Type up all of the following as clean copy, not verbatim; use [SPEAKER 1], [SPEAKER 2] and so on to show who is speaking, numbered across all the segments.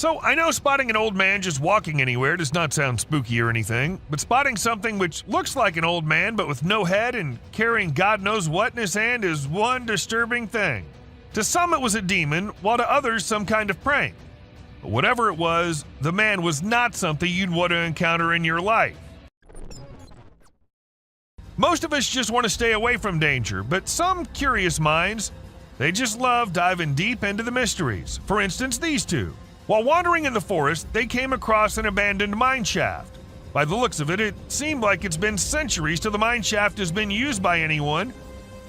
[SPEAKER 1] So, I know spotting an old man just walking anywhere does not sound spooky or anything, but spotting something which looks like an old man but with no head and carrying God knows what in his hand is one disturbing thing. To some it was a demon, while to others some kind of prank. But whatever it was, the man was not something you'd want to encounter in your life. Most of us just want to stay away from danger, but some curious minds, they just love diving deep into the mysteries. For instance, these two. While wandering in the forest, they came across an abandoned mine shaft. By the looks of it, it seemed like it's been centuries till the mine shaft has been used by anyone.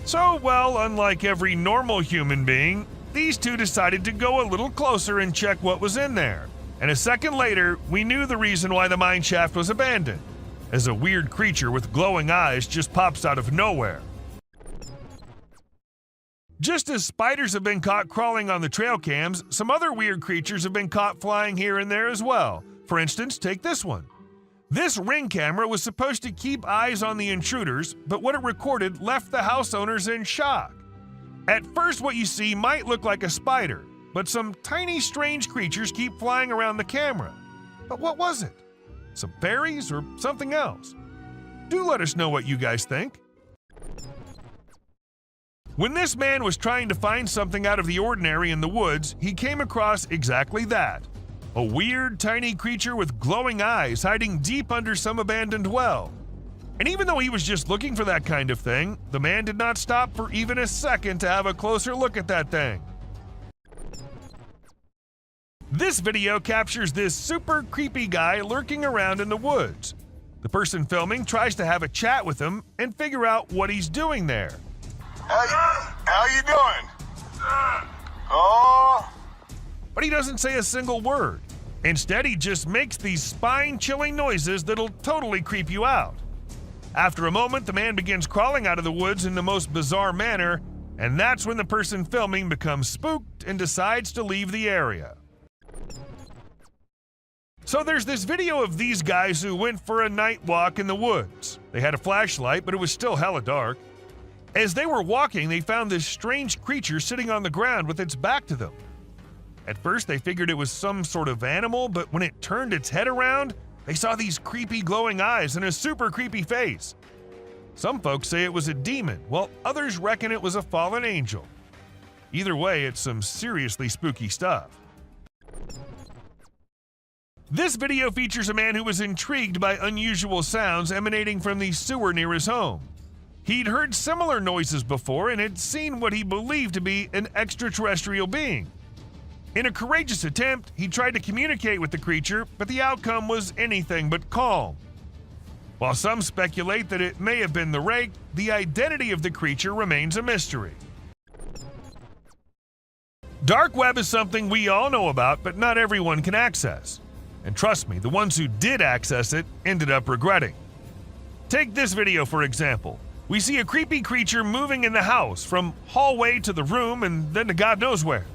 [SPEAKER 1] So, well, unlike every normal human being, these two decided to go a little closer and check what was in there. And a second later, we knew the reason why the mine shaft was abandoned, as a weird creature with glowing eyes just pops out of nowhere. Just as spiders have been caught crawling on the trail cams, some other weird creatures have been caught flying here and there as well. For instance, take this one. This Ring camera was supposed to keep eyes on the intruders, but what it recorded left the house owners in shock. At first, what you see might look like a spider, but some tiny strange creatures keep flying around the camera. But what was it? Some fairies or something else? Do let us know what you guys think. When this man was trying to find something out of the ordinary in the woods, he came across exactly that. A weird, tiny creature with glowing eyes hiding deep under some abandoned well. And even though he was just looking for that kind of thing, the man did not stop for even a second to have a closer look at that thing. This video captures this super creepy guy lurking around in the woods. The person filming tries to have a chat with him and figure out what he's doing there.
[SPEAKER 2] How you doing? Oh.
[SPEAKER 1] But he doesn't say a single word. Instead, he just makes these spine-chilling noises that'll totally creep you out. After a moment, the man begins crawling out of the woods in the most bizarre manner, and that's when the person filming becomes spooked and decides to leave the area. So there's this video of these guys who went for a night walk in the woods. They had a flashlight, but it was still hella dark. As they were walking, they found this strange creature sitting on the ground with its back to them. At first, they figured it was some sort of animal, but when it turned its head around, they saw these creepy glowing eyes and a super creepy face. Some folks say it was a demon, while others reckon it was a fallen angel. Either way, it's some seriously spooky stuff. This video features a man who was intrigued by unusual sounds emanating from the sewer near his home. He'd heard similar noises before and had seen what he believed to be an extraterrestrial being. In a courageous attempt, he tried to communicate with the creature, but the outcome was anything but calm. While some speculate that it may have been the rake, the identity of the creature remains a mystery. Dark web is something we all know about, but not everyone can access. And trust me, the ones who did access it ended up regretting. Take this video for example. We see a creepy creature moving in the house, from hallway to the room and then to God knows where.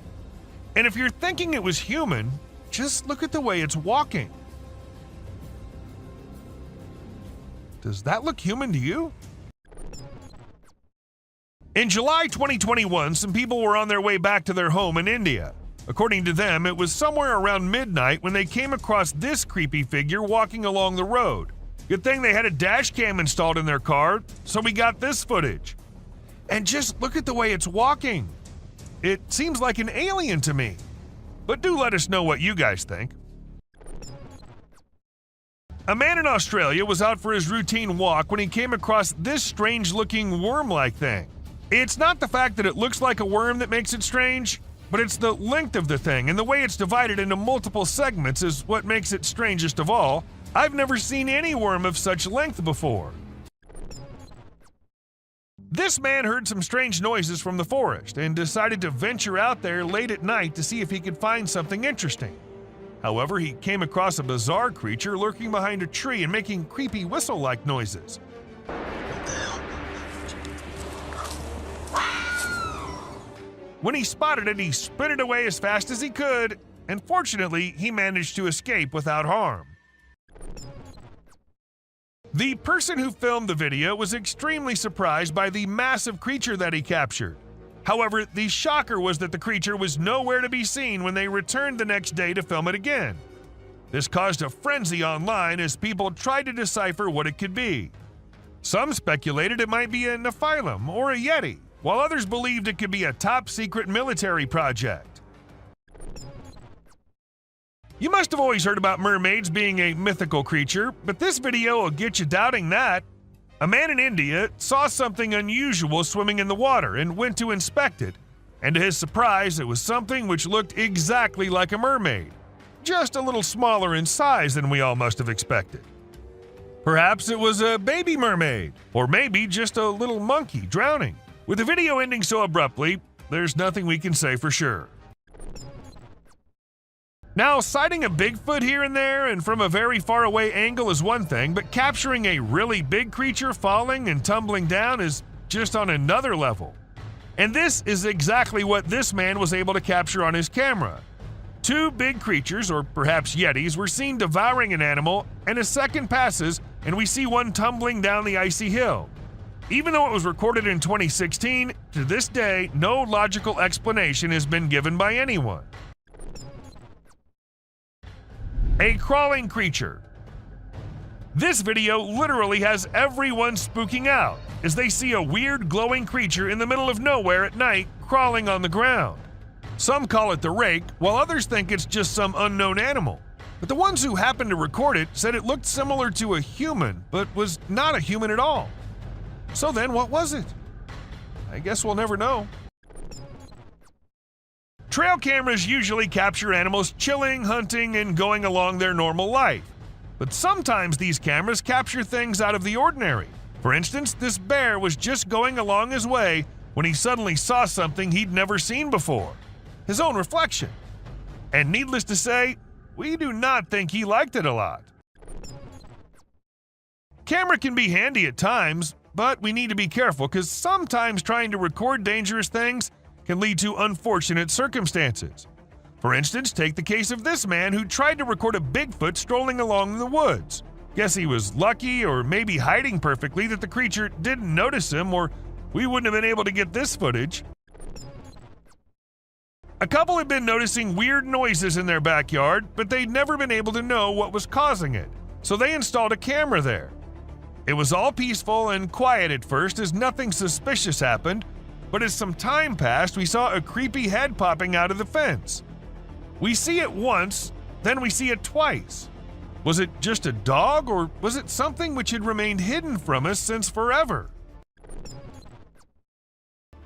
[SPEAKER 1] And if you're thinking it was human, just look at the way it's walking. Does that look human to you? In July 2021, some people were on their way back to their home in India. According to them, it was somewhere around midnight when they came across this creepy figure walking along the road. Good thing they had a dash cam installed in their car, so we got this footage. And just look at the way it's walking. It seems like an alien to me. But do let us know what you guys think. A man in Australia was out for his routine walk when he came across this strange-looking worm-like thing. It's not the fact that it looks like a worm that makes it strange, but it's the length of the thing and the way it's divided into multiple segments is what makes it strangest of all. I've never seen any worm of such length before. This man heard some strange noises from the forest and decided to venture out there late at night to see if he could find something interesting. However, he came across a bizarre creature lurking behind a tree and making creepy whistle-like noises. When he spotted it, he sprinted away as fast as he could, and fortunately, he managed to escape without harm. The person who filmed the video was extremely surprised by the massive creature that he captured. However, the shocker was that the creature was nowhere to be seen when they returned the next day to film it again. This caused a frenzy online as people tried to decipher what it could be. Some speculated it might be a Nephilim or a Yeti, while others believed it could be a top-secret military project. You must have always heard about mermaids being a mythical creature, but this video will get you doubting that. A man in India saw something unusual swimming in the water and went to inspect it, and to his surprise, it was something which looked exactly like a mermaid, just a little smaller in size than we all must have expected. Perhaps it was a baby mermaid, or maybe just a little monkey drowning. With the video ending so abruptly, there's nothing we can say for sure. Now, sighting a Bigfoot here and there and from a very far away angle is one thing, but capturing a really big creature falling and tumbling down is just on another level. And this is exactly what this man was able to capture on his camera. Two big creatures, or perhaps yetis, were seen devouring an animal, and a second passes and we see one tumbling down the icy hill. Even though it was recorded in 2016, to this day, no logical explanation has been given by anyone. A crawling creature. This video literally has everyone spooking out as they see a weird glowing creature in the middle of nowhere at night crawling on the ground. Some call it the rake, while others think it's just some unknown animal. But the ones who happened to record it said it looked similar to a human, but was not a human at all. So then what was it? I guess we'll never know. Trail cameras usually capture animals chilling, hunting, and going along their normal life. But sometimes these cameras capture things out of the ordinary. For instance, this bear was just going along his way when he suddenly saw something he'd never seen before. His own reflection. And needless to say, we do not think he liked it a lot. Camera can be handy at times, but we need to be careful because sometimes trying to record dangerous things can lead to unfortunate circumstances. For instance, take the case of this man who tried to record a Bigfoot strolling along in the woods. Guess he was lucky or maybe hiding perfectly that the creature didn't notice him, or we wouldn't have been able to get this footage. A couple had been noticing weird noises in their backyard, but they'd never been able to know what was causing it, so they installed a camera there. It was all peaceful and quiet at first as nothing suspicious happened, but as some time passed, we saw a creepy head popping out of the fence. We see it once, then we see it twice. Was it just a dog, or was it something which had remained hidden from us since forever?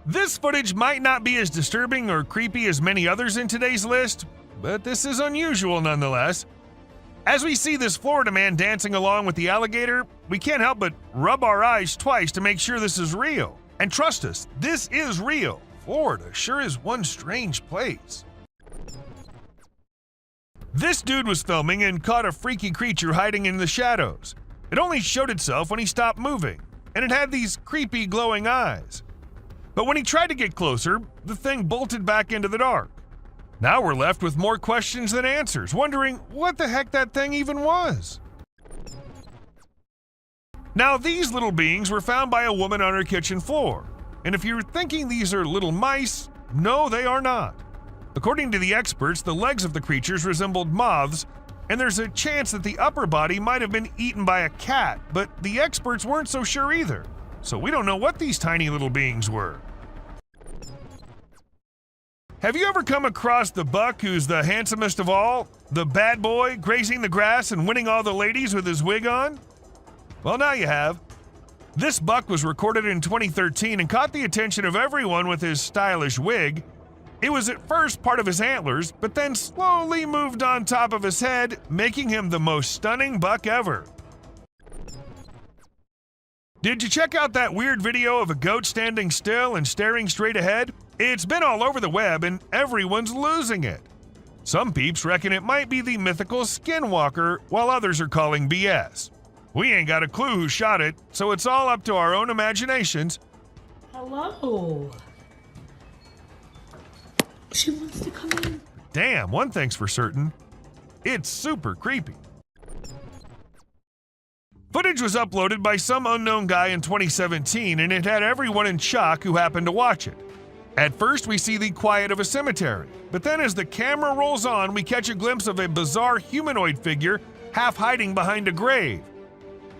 [SPEAKER 1] This footage might not be as disturbing or creepy as many others in today's list, but this is unusual nonetheless. As we see this Florida man dancing along with the alligator, we can't help but rub our eyes twice to make sure this is real. And trust us, this is real. Florida sure is one strange place. This dude was filming and caught a freaky creature hiding in the shadows. It only showed itself when he stopped moving, and it had these creepy glowing eyes. But when he tried to get closer, the thing bolted back into the dark. Now we're left with more questions than answers, wondering what the heck that thing even was. Now, these little beings were found by a woman on her kitchen floor. And if you're thinking these are little mice, no, they are not. According to the experts, the legs of the creatures resembled moths, and there's a chance that the upper body might have been eaten by a cat, but the experts weren't so sure either. So we don't know what these tiny little beings were. Have you ever come across the buck who's the handsomest of all? The bad boy grazing the grass and winning all the ladies with his wig on? Well, now you have. This buck was recorded in 2013 and caught the attention of everyone with his stylish wig. It was at first part of his antlers, but then slowly moved on top of his head, making him the most stunning buck ever. Did you check out that weird video of a goat standing still and staring straight ahead? It's been all over the web and everyone's losing it. Some peeps reckon it might be the mythical skinwalker, while others are calling BS. We ain't got a clue who shot it, so it's all up to our own imaginations.
[SPEAKER 3] Hello. She wants to come in.
[SPEAKER 1] Damn, one thing's for certain. It's super creepy. Footage was uploaded by some unknown guy in 2017, and it had everyone in shock who happened to watch it. At first, we see the quiet of a cemetery, but then as the camera rolls on, we catch a glimpse of a bizarre humanoid figure half hiding behind a grave.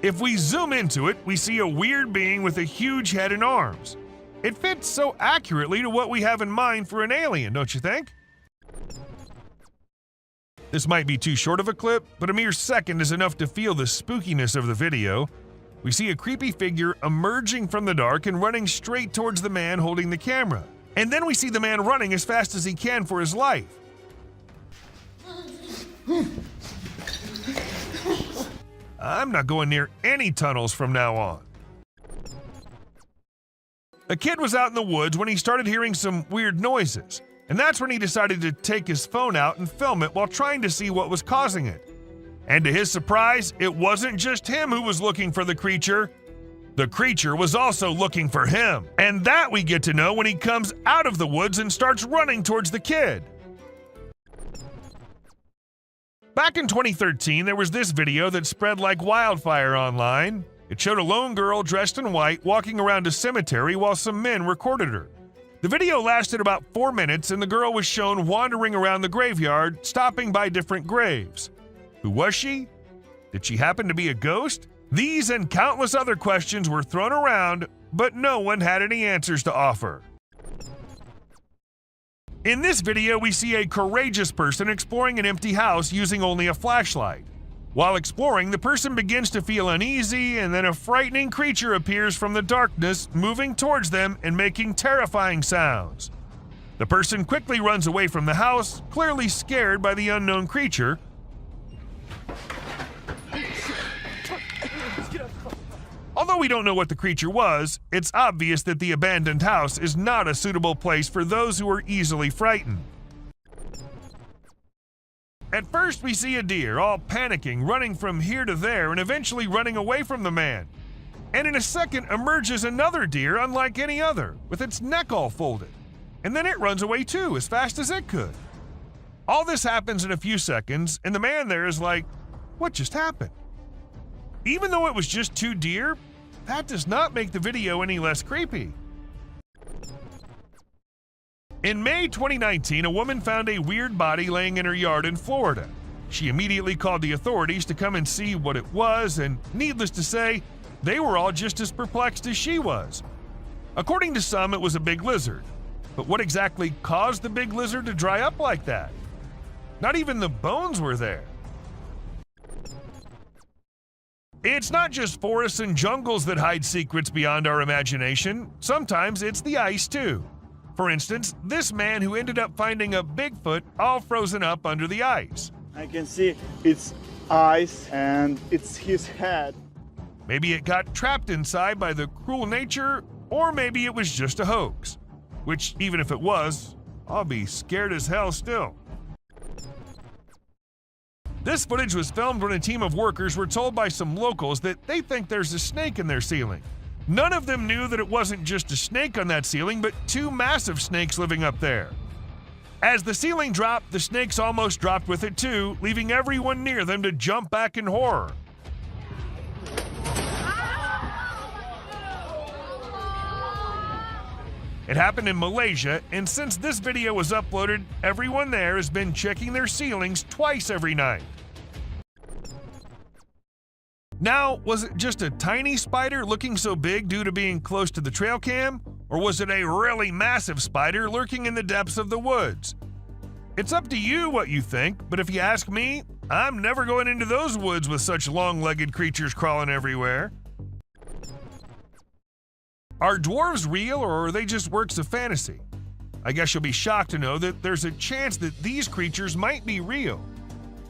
[SPEAKER 1] If we zoom into it, we see a weird being with a huge head and arms. It fits so accurately to what we have in mind for an alien, don't you think? This might be too short of a clip, but a mere second is enough to feel the spookiness of the video. We see a creepy figure emerging from the dark and running straight towards the man holding the camera. And then we see the man running as fast as he can for his life. I'm not going near any tunnels from now on. A kid was out in the woods when he started hearing some weird noises, and that's when he decided to take his phone out and film it while trying to see what was causing it. And to his surprise, it wasn't just him who was looking for the creature. The creature was also looking for him, and that we get to know when he comes out of the woods and starts running towards the kid. Back in 2013, there was this video that spread like wildfire online. It showed a lone girl dressed in white walking around a cemetery while some men recorded her. The video lasted about 4 minutes, and the girl was shown wandering around the graveyard, stopping by different graves. Who was she? Did she happen to be a ghost? These and countless other questions were thrown around, but no one had any answers to offer. In this video, we see a courageous person exploring an empty house using only a flashlight. While exploring, the person begins to feel uneasy, and then a frightening creature appears from the darkness, moving towards them and making terrifying sounds. The person quickly runs away from the house, clearly scared by the unknown creature. Although we don't know what the creature was, it's obvious that the abandoned house is not a suitable place for those who are easily frightened. At first, we see a deer all panicking, running from here to there and eventually running away from the man. And in a second emerges another deer unlike any other, with its neck all folded. And then it runs away too, as fast as it could. All this happens in a few seconds, and the man there is like, what just happened? Even though it was just 2 deer, that does not make the video any less creepy. In May 2019, a woman found a weird body laying in her yard in Florida. She immediately called the authorities to come and see what it was, and needless to say, they were all just as perplexed as she was. According to some, it was a big lizard. But what exactly caused the big lizard to dry up like that? Not even the bones were there. It's not just forests and jungles that hide secrets beyond our imagination. Sometimes it's the ice, too. For instance, this man who ended up finding a Bigfoot all frozen up under the ice.
[SPEAKER 4] I can see its eyes and it's his head.
[SPEAKER 1] Maybe it got trapped inside by the cruel nature, or maybe it was just a hoax. Which, even if it was, I'll be scared as hell still. This footage was filmed when a team of workers were told by some locals that they think there's a snake in their ceiling. None of them knew that it wasn't just a snake on that ceiling, but 2 massive snakes living up there. As the ceiling dropped, the snakes almost dropped with it too, leaving everyone near them to jump back in horror. It happened in Malaysia, and since this video was uploaded, everyone there has been checking their ceilings twice every night. Now, was it just a tiny spider looking so big due to being close to the trail cam? Or was it a really massive spider lurking in the depths of the woods? It's up to you what you think, but if you ask me, I'm never going into those woods with such long-legged creatures crawling everywhere. Are dwarves real, or are they just works of fantasy? I guess you'll be shocked to know that there's a chance that these creatures might be real.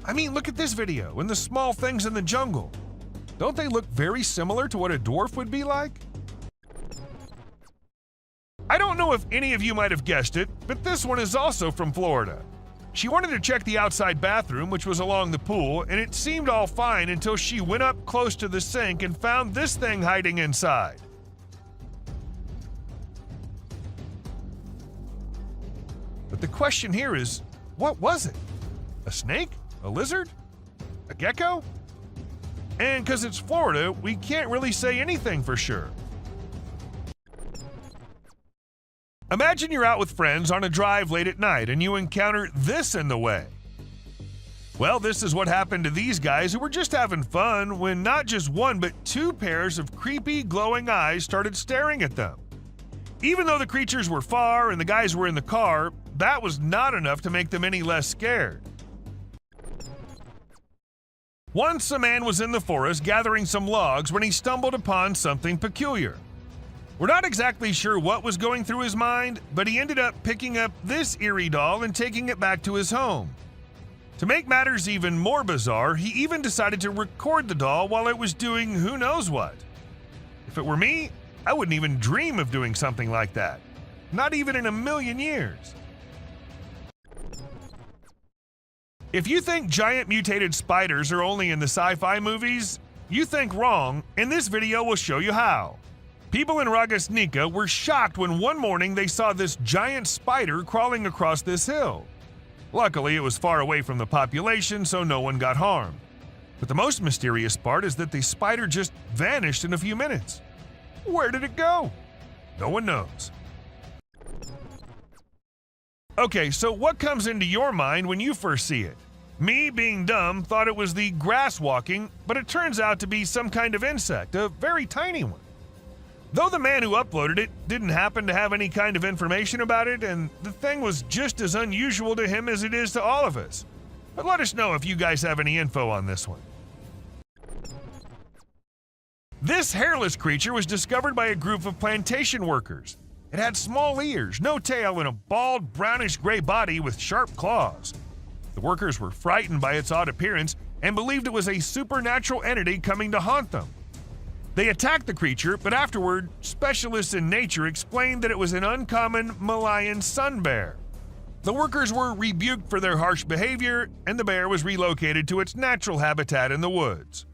[SPEAKER 1] I mean, look at this video and the small things in the jungle. Don't they look very similar to what a dwarf would be like? I don't know if any of you might have guessed it, but this one is also from Florida. She wanted to check the outside bathroom, which was along the pool, and it seemed all fine until she went up close to the sink and found this thing hiding inside. But the question here is, what was it? A snake? A lizard? A gecko? And because it's Florida, we can't really say anything for sure. Imagine you're out with friends on a drive late at night and you encounter this in the way. Well, this is what happened to these guys who were just having fun when not just one but two pairs of creepy glowing eyes started staring at them. Even though the creatures were far and the guys were in the car, that was not enough to make them any less scared. Once a man was in the forest gathering some logs when he stumbled upon something peculiar. We're not exactly sure what was going through his mind, but he ended up picking up this eerie doll and taking it back to his home. To make matters even more bizarre, he even decided to record the doll while it was doing who knows what. If it were me, I wouldn't even dream of doing something like that. Not even in a million years. If you think giant mutated spiders are only in the sci-fi movies, you think wrong, and this video will show you how. People in Ragasnika were shocked when one morning they saw this giant spider crawling across this hill. Luckily, it was far away from the population, so no one got harmed. But the most mysterious part is that the spider just vanished in a few minutes. Where did it go? No one knows. Okay, so what comes into your mind when you first see it? Me, being dumb, thought it was the grass walking, but it turns out to be some kind of insect, a very tiny one. Though the man who uploaded it didn't happen to have any kind of information about it, and the thing was just as unusual to him as it is to all of us. But let us know if you guys have any info on this one. This hairless creature was discovered by a group of plantation workers. It had small ears, no tail, and a bald, brownish-gray body with sharp claws. The workers were frightened by its odd appearance and believed it was a supernatural entity coming to haunt them. They attacked the creature, but afterward, specialists in nature explained that it was an uncommon Malayan sun bear. The workers were rebuked for their harsh behavior, and the bear was relocated to its natural habitat in the woods.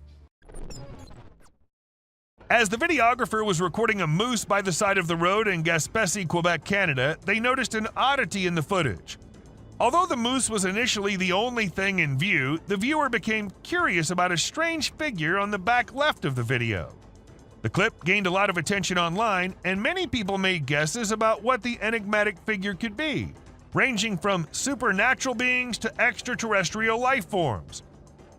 [SPEAKER 1] As the videographer was recording a moose by the side of the road in Gaspésie, Quebec, Canada, they noticed an oddity in the footage. Although the moose was initially the only thing in view, the viewer became curious about a strange figure on the back left of the video. The clip gained a lot of attention online, and many people made guesses about what the enigmatic figure could be, ranging from supernatural beings to extraterrestrial life forms.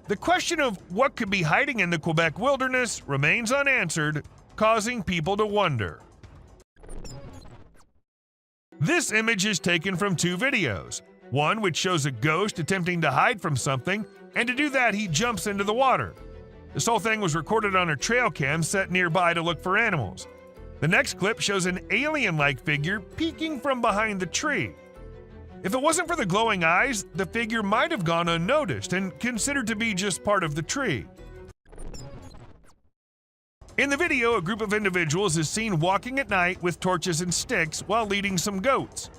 [SPEAKER 1] The question of what could be hiding in the Quebec wilderness remains unanswered, causing people to wonder. This image is taken from two videos, one which shows a ghost attempting to hide from something, and to do that he jumps into the water. This whole thing was recorded on a trail cam set nearby to look for animals. The next clip shows an alien-like figure peeking from behind the tree. If it wasn't for the glowing eyes, the figure might have gone unnoticed and considered to be just part of the tree. In the video, a group of individuals is seen walking at night with torches and sticks while leading some goats.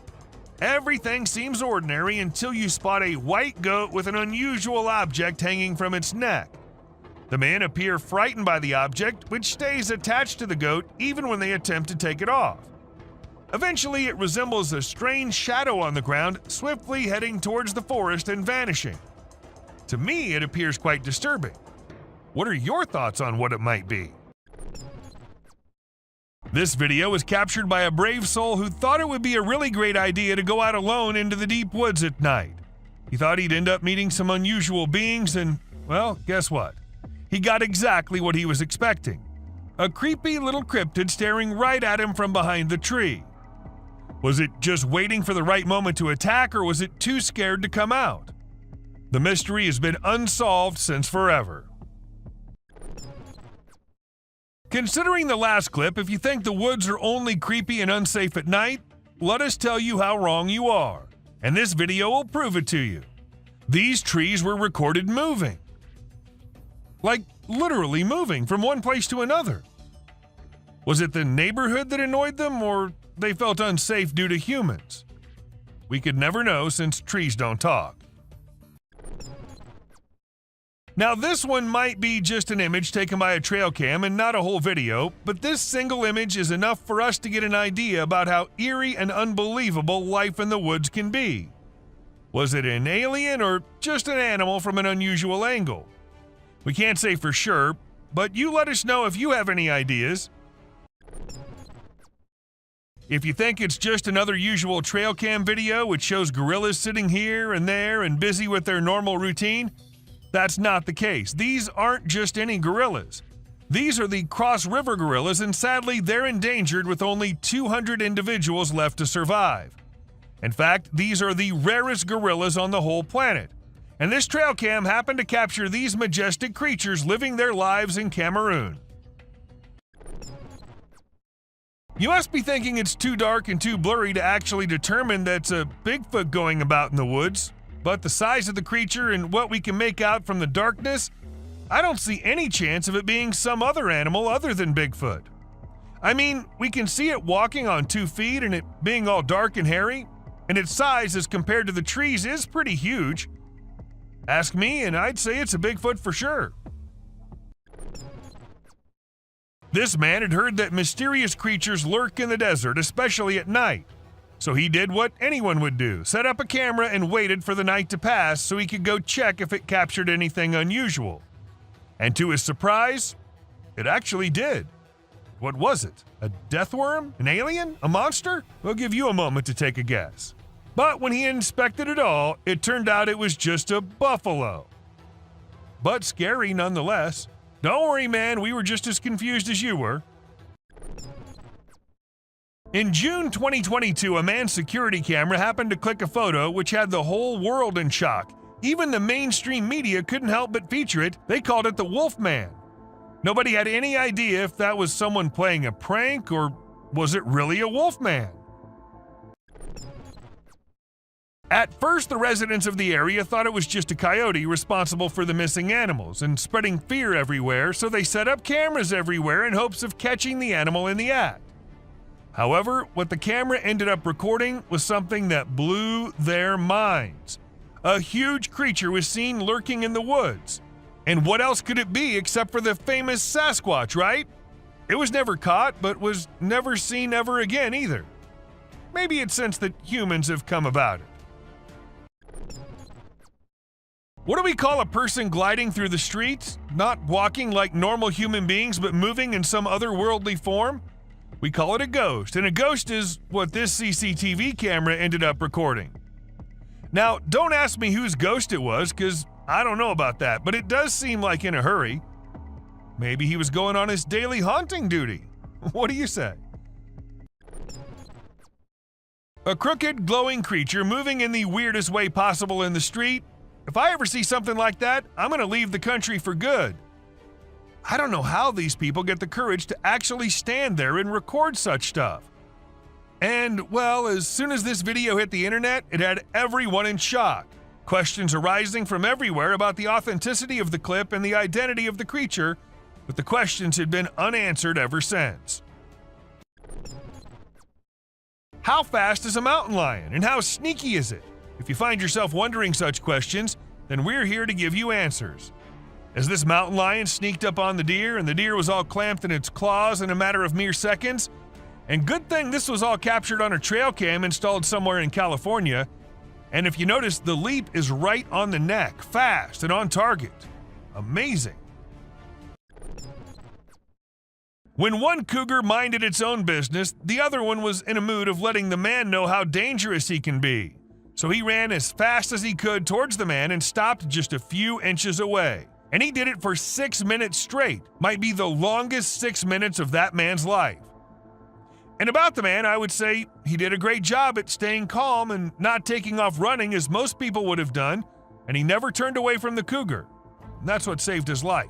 [SPEAKER 1] Everything seems ordinary until you spot a white goat with an unusual object hanging from its neck. The men appear frightened by the object, which stays attached to the goat even when they attempt to take it off. Eventually, it resembles a strange shadow on the ground, swiftly heading towards the forest and vanishing. To me, it appears quite disturbing. What are your thoughts on what it might be? This video was captured by a brave soul who thought it would be a really great idea to go out alone into the deep woods at night. He thought he'd end up meeting some unusual beings and, well, guess what? He got exactly what he was expecting. A creepy little cryptid staring right at him from behind the tree. Was it just waiting for the right moment to attack, or was it too scared to come out? The mystery has been unsolved since forever. Considering the last clip, if you think the woods are only creepy and unsafe at night, let us tell you how wrong you are, and this video will prove it to you. These trees were recorded moving. Like literally moving from one place to another. Was it the neighborhood that annoyed them, or they felt unsafe due to humans? We could never know since trees don't talk. Now this one might be just an image taken by a trail cam and not a whole video, but this single image is enough for us to get an idea about how eerie and unbelievable life in the woods can be. Was it an alien or just an animal from an unusual angle? We can't say for sure, but you let us know if you have any ideas. If you think it's just another usual trail cam video which shows gorillas sitting here and there and busy with their normal routine, that's not the case. These aren't just any gorillas. These are the Cross River gorillas, and sadly they're endangered with only 200 individuals left to survive. In fact, these are the rarest gorillas on the whole planet. And this trail cam happened to capture these majestic creatures living their lives in Cameroon. You must be thinking it's too dark and too blurry to actually determine that's a Bigfoot going about in the woods, but the size of the creature and what we can make out from the darkness, I don't see any chance of it being some other animal other than Bigfoot. I mean, we can see it walking on 2 feet and it being all dark and hairy, and its size as compared to the trees is pretty huge. Ask me and I'd say it's a Bigfoot for sure. This man had heard that mysterious creatures lurk in the desert, especially at night. So he did what anyone would do, set up a camera and waited for the night to pass so he could go check if it captured anything unusual. And to his surprise, it actually did. What was it? A death worm? An alien? A monster? We'll give you a moment to take a guess. But when he inspected it all, it turned out it was just a buffalo. But scary nonetheless. Don't worry, man, we were just as confused as you were. In June 2022, a man's security camera happened to click a photo which had the whole world in shock. Even the mainstream media couldn't help but feature it. They called it the Wolfman. Nobody had any idea if that was someone playing a prank or was it really a Wolfman. At first, the residents of the area thought it was just a coyote responsible for the missing animals and spreading fear everywhere, so they set up cameras everywhere in hopes of catching the animal in the act. However, what the camera ended up recording was something that blew their minds. A huge creature was seen lurking in the woods. And what else could it be except for the famous Sasquatch, right? It was never caught, but was never seen ever again either. Maybe it's since that humans have come about it. What do we call a person gliding through the streets? Not walking like normal human beings, but moving in some otherworldly form? We call it a ghost, and a ghost is what this CCTV camera ended up recording. Now, don't ask me whose ghost it was, because I don't know about that, but it does seem like in a hurry. Maybe he was going on his daily haunting duty. What do you say? A crooked, glowing creature moving in the weirdest way possible in the street. If I ever see something like that, I'm going to leave the country for good. I don't know how these people get the courage to actually stand there and record such stuff. And, well, as soon as this video hit the internet, it had everyone in shock. Questions arising from everywhere about the authenticity of the clip and the identity of the creature, but the questions had been unanswered ever since. How fast is a mountain lion, and how sneaky is it? If you find yourself wondering such questions, then we're here to give you answers. As this mountain lion sneaked up on the deer, and the deer was all clamped in its claws in a matter of mere seconds, and good thing this was all captured on a trail cam installed somewhere in California, and if you notice, the leap is right on the neck, fast and on target. Amazing. When one cougar minded its own business, the other one was in a mood of letting the man know how dangerous he can be. So he ran as fast as he could towards the man and stopped just a few inches away. And he did it for 6 minutes straight. Might be the longest 6 minutes of that man's life. And about the man, I would say he did a great job at staying calm and not taking off running as most people would have done, and he never turned away from the cougar. And that's what saved his life.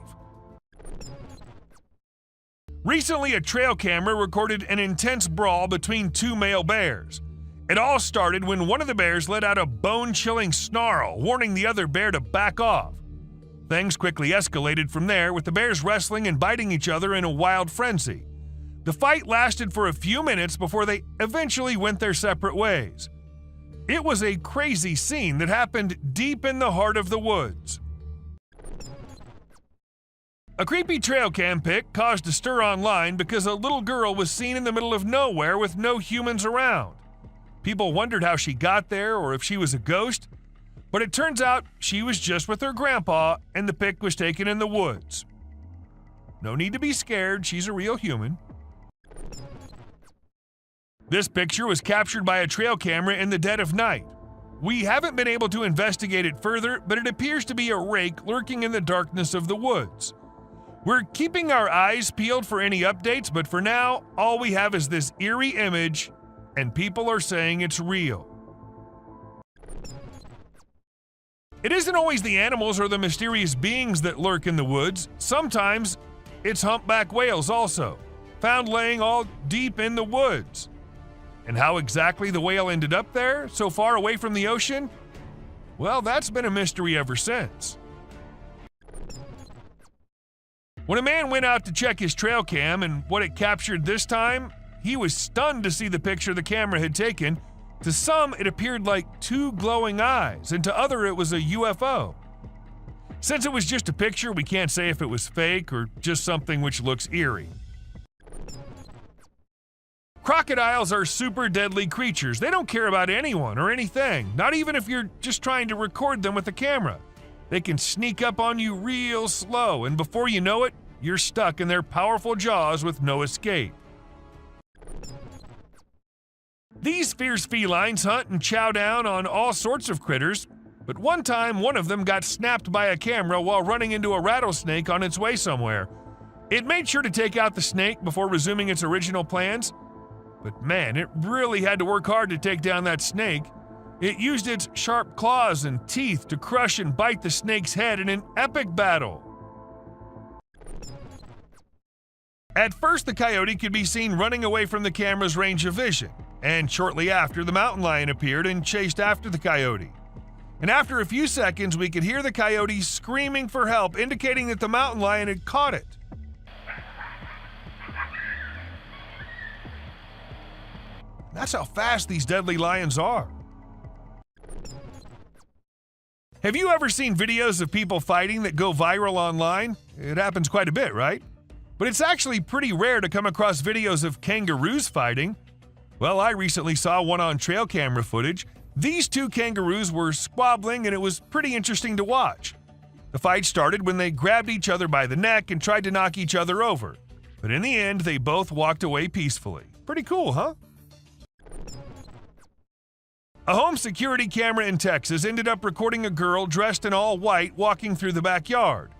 [SPEAKER 1] Recently, a trail camera recorded an intense brawl between 2 male bears. It all started when one of the bears let out a bone-chilling snarl, warning the other bear to back off. Things quickly escalated from there, with the bears wrestling and biting each other in a wild frenzy. The fight lasted for a few minutes before they eventually went their separate ways. It was a crazy scene that happened deep in the heart of the woods. A creepy trail cam pic caused a stir online because a little girl was seen in the middle of nowhere with no humans around. People wondered how she got there or if she was a ghost, but it turns out she was just with her grandpa and the pic was taken in the woods. No need to be scared, she's a real human. This picture was captured by a trail camera in the dead of night. We haven't been able to investigate it further, but it appears to be a rake lurking in the darkness of the woods. We're keeping our eyes peeled for any updates, but for now, all we have is this eerie image, and people are saying it's real. It isn't always the animals or the mysterious beings that lurk in the woods. Sometimes it's humpback whales also, found laying all deep in the woods. And how exactly the whale ended up there, so far away from the ocean? Well, that's been a mystery ever since. When a man went out to check his trail cam and what it captured this time, he was stunned to see the picture the camera had taken. To some, it appeared like two glowing eyes, and to others, it was a UFO. Since it was just a picture, we can't say if it was fake or just something which looks eerie. Crocodiles are super deadly creatures. They don't care about anyone or anything, not even if you're just trying to record them with a camera. They can sneak up on you real slow, and before you know it, you're stuck in their powerful jaws with no escape. These fierce felines hunt and chow down on all sorts of critters, but one time one of them got snapped by a camera while running into a rattlesnake on its way somewhere. It made sure to take out the snake before resuming its original plans, but man, it really had to work hard to take down that snake. It used its sharp claws and teeth to crush and bite the snake's head in an epic battle. At first, the coyote could be seen running away from the camera's range of vision, and shortly after, the mountain lion appeared and chased after the coyote. And after a few seconds, we could hear the coyote screaming for help, indicating that the mountain lion had caught it. That's how fast these deadly lions are. Have you ever seen videos of people fighting that go viral online? It happens quite a bit, right? But it's actually pretty rare to come across videos of kangaroos fighting. Well, I recently saw one on trail camera footage. These two kangaroos were squabbling, and it was pretty interesting to watch. The fight started when they grabbed each other by the neck and tried to knock each other over. But in the end, they both walked away peacefully. Pretty cool, huh? A home security camera in Texas ended up recording a girl dressed in all white walking through the backyard.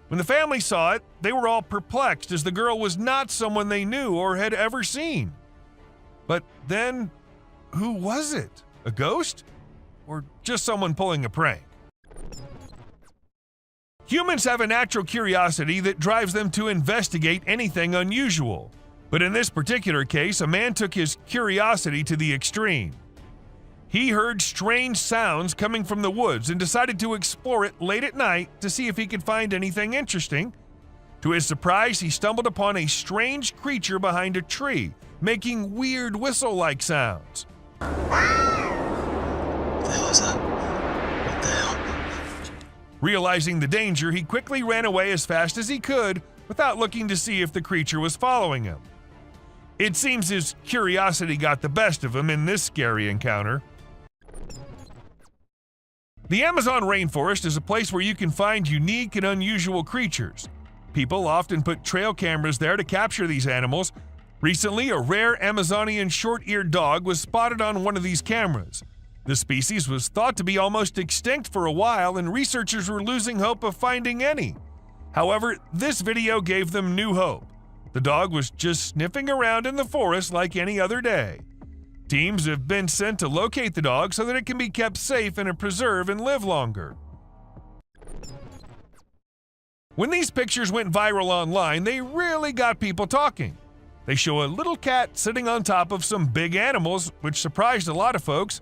[SPEAKER 1] When the family saw it, they were all perplexed as the girl was not someone they knew or had ever seen. But then, who was it? A ghost? Or just someone pulling a prank? Humans have a natural curiosity that drives them to investigate anything unusual. But in this particular case, a man took his curiosity to the extreme. He heard strange sounds coming from the woods and decided to explore it late at night to see if he could find anything interesting. To his surprise, he stumbled upon a strange creature behind a tree, making weird whistle-like sounds.
[SPEAKER 5] What the hell is that? What the hell?
[SPEAKER 1] Realizing the danger, he quickly ran away as fast as he could without looking to see if the creature was following him. It seems his curiosity got the best of him in this scary encounter. The Amazon rainforest is a place where you can find unique and unusual creatures. People often put trail cameras there to capture these animals. Recently, a rare Amazonian short-eared dog was spotted on one of these cameras. The species was thought to be almost extinct for a while, and researchers were losing hope of finding any. However, this video gave them new hope. The dog was just sniffing around in the forest like any other day. Teams have been sent to locate the dog so that it can be kept safe in a preserve and live longer. When these pictures went viral online, they really got people talking. They show a little cat sitting on top of some big animals, which surprised a lot of folks.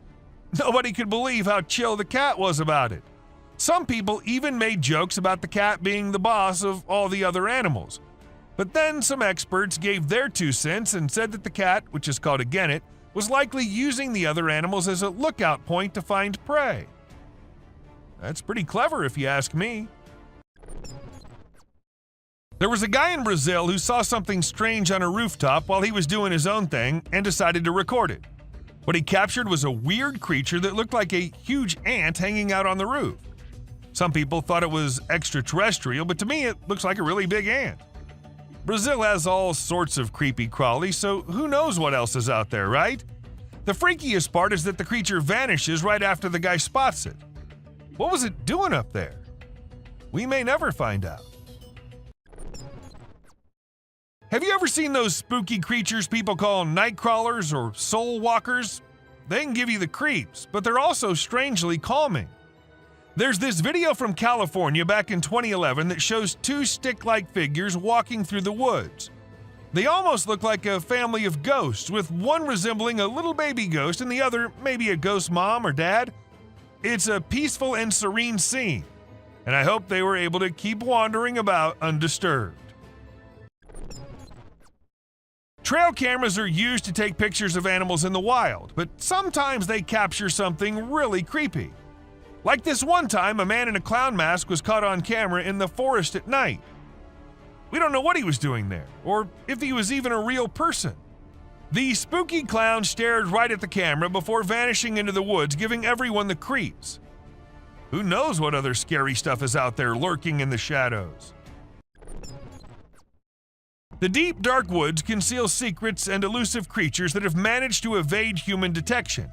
[SPEAKER 1] Nobody could believe how chill the cat was about it. Some people even made jokes about the cat being the boss of all the other animals. But then some experts gave their 2 cents and said that the cat, which is called a genet, was likely using the other animals as a lookout point to find prey. That's pretty clever if you ask me. There was a guy in Brazil who saw something strange on a rooftop while he was doing his own thing and decided to record it. What he captured was a weird creature that looked like a huge ant hanging out on the roof. Some people thought it was extraterrestrial, but to me it looks like a really big ant. Brazil has all sorts of creepy crawlies, so who knows what else is out there, right? The freakiest part is that the creature vanishes right after the guy spots it. What was it doing up there? We may never find out. Have you ever seen those spooky creatures people call night crawlers or soul walkers? They can give you the creeps, but they're also strangely calming. There's this video from California back in 2011 that shows two stick-like figures walking through the woods. They almost look like a family of ghosts, with one resembling a little baby ghost and the other maybe a ghost mom or dad. It's a peaceful and serene scene, and I hope they were able to keep wandering about undisturbed. Trail cameras are used to take pictures of animals in the wild, but sometimes they capture something really creepy. Like this one time, a man in a clown mask was caught on camera in the forest at night. We don't know what he was doing there, or if he was even a real person. The spooky clown stared right at the camera before vanishing into the woods, giving everyone the creeps. Who knows what other scary stuff is out there lurking in the shadows? The deep, dark woods conceal secrets and elusive creatures that have managed to evade human detection.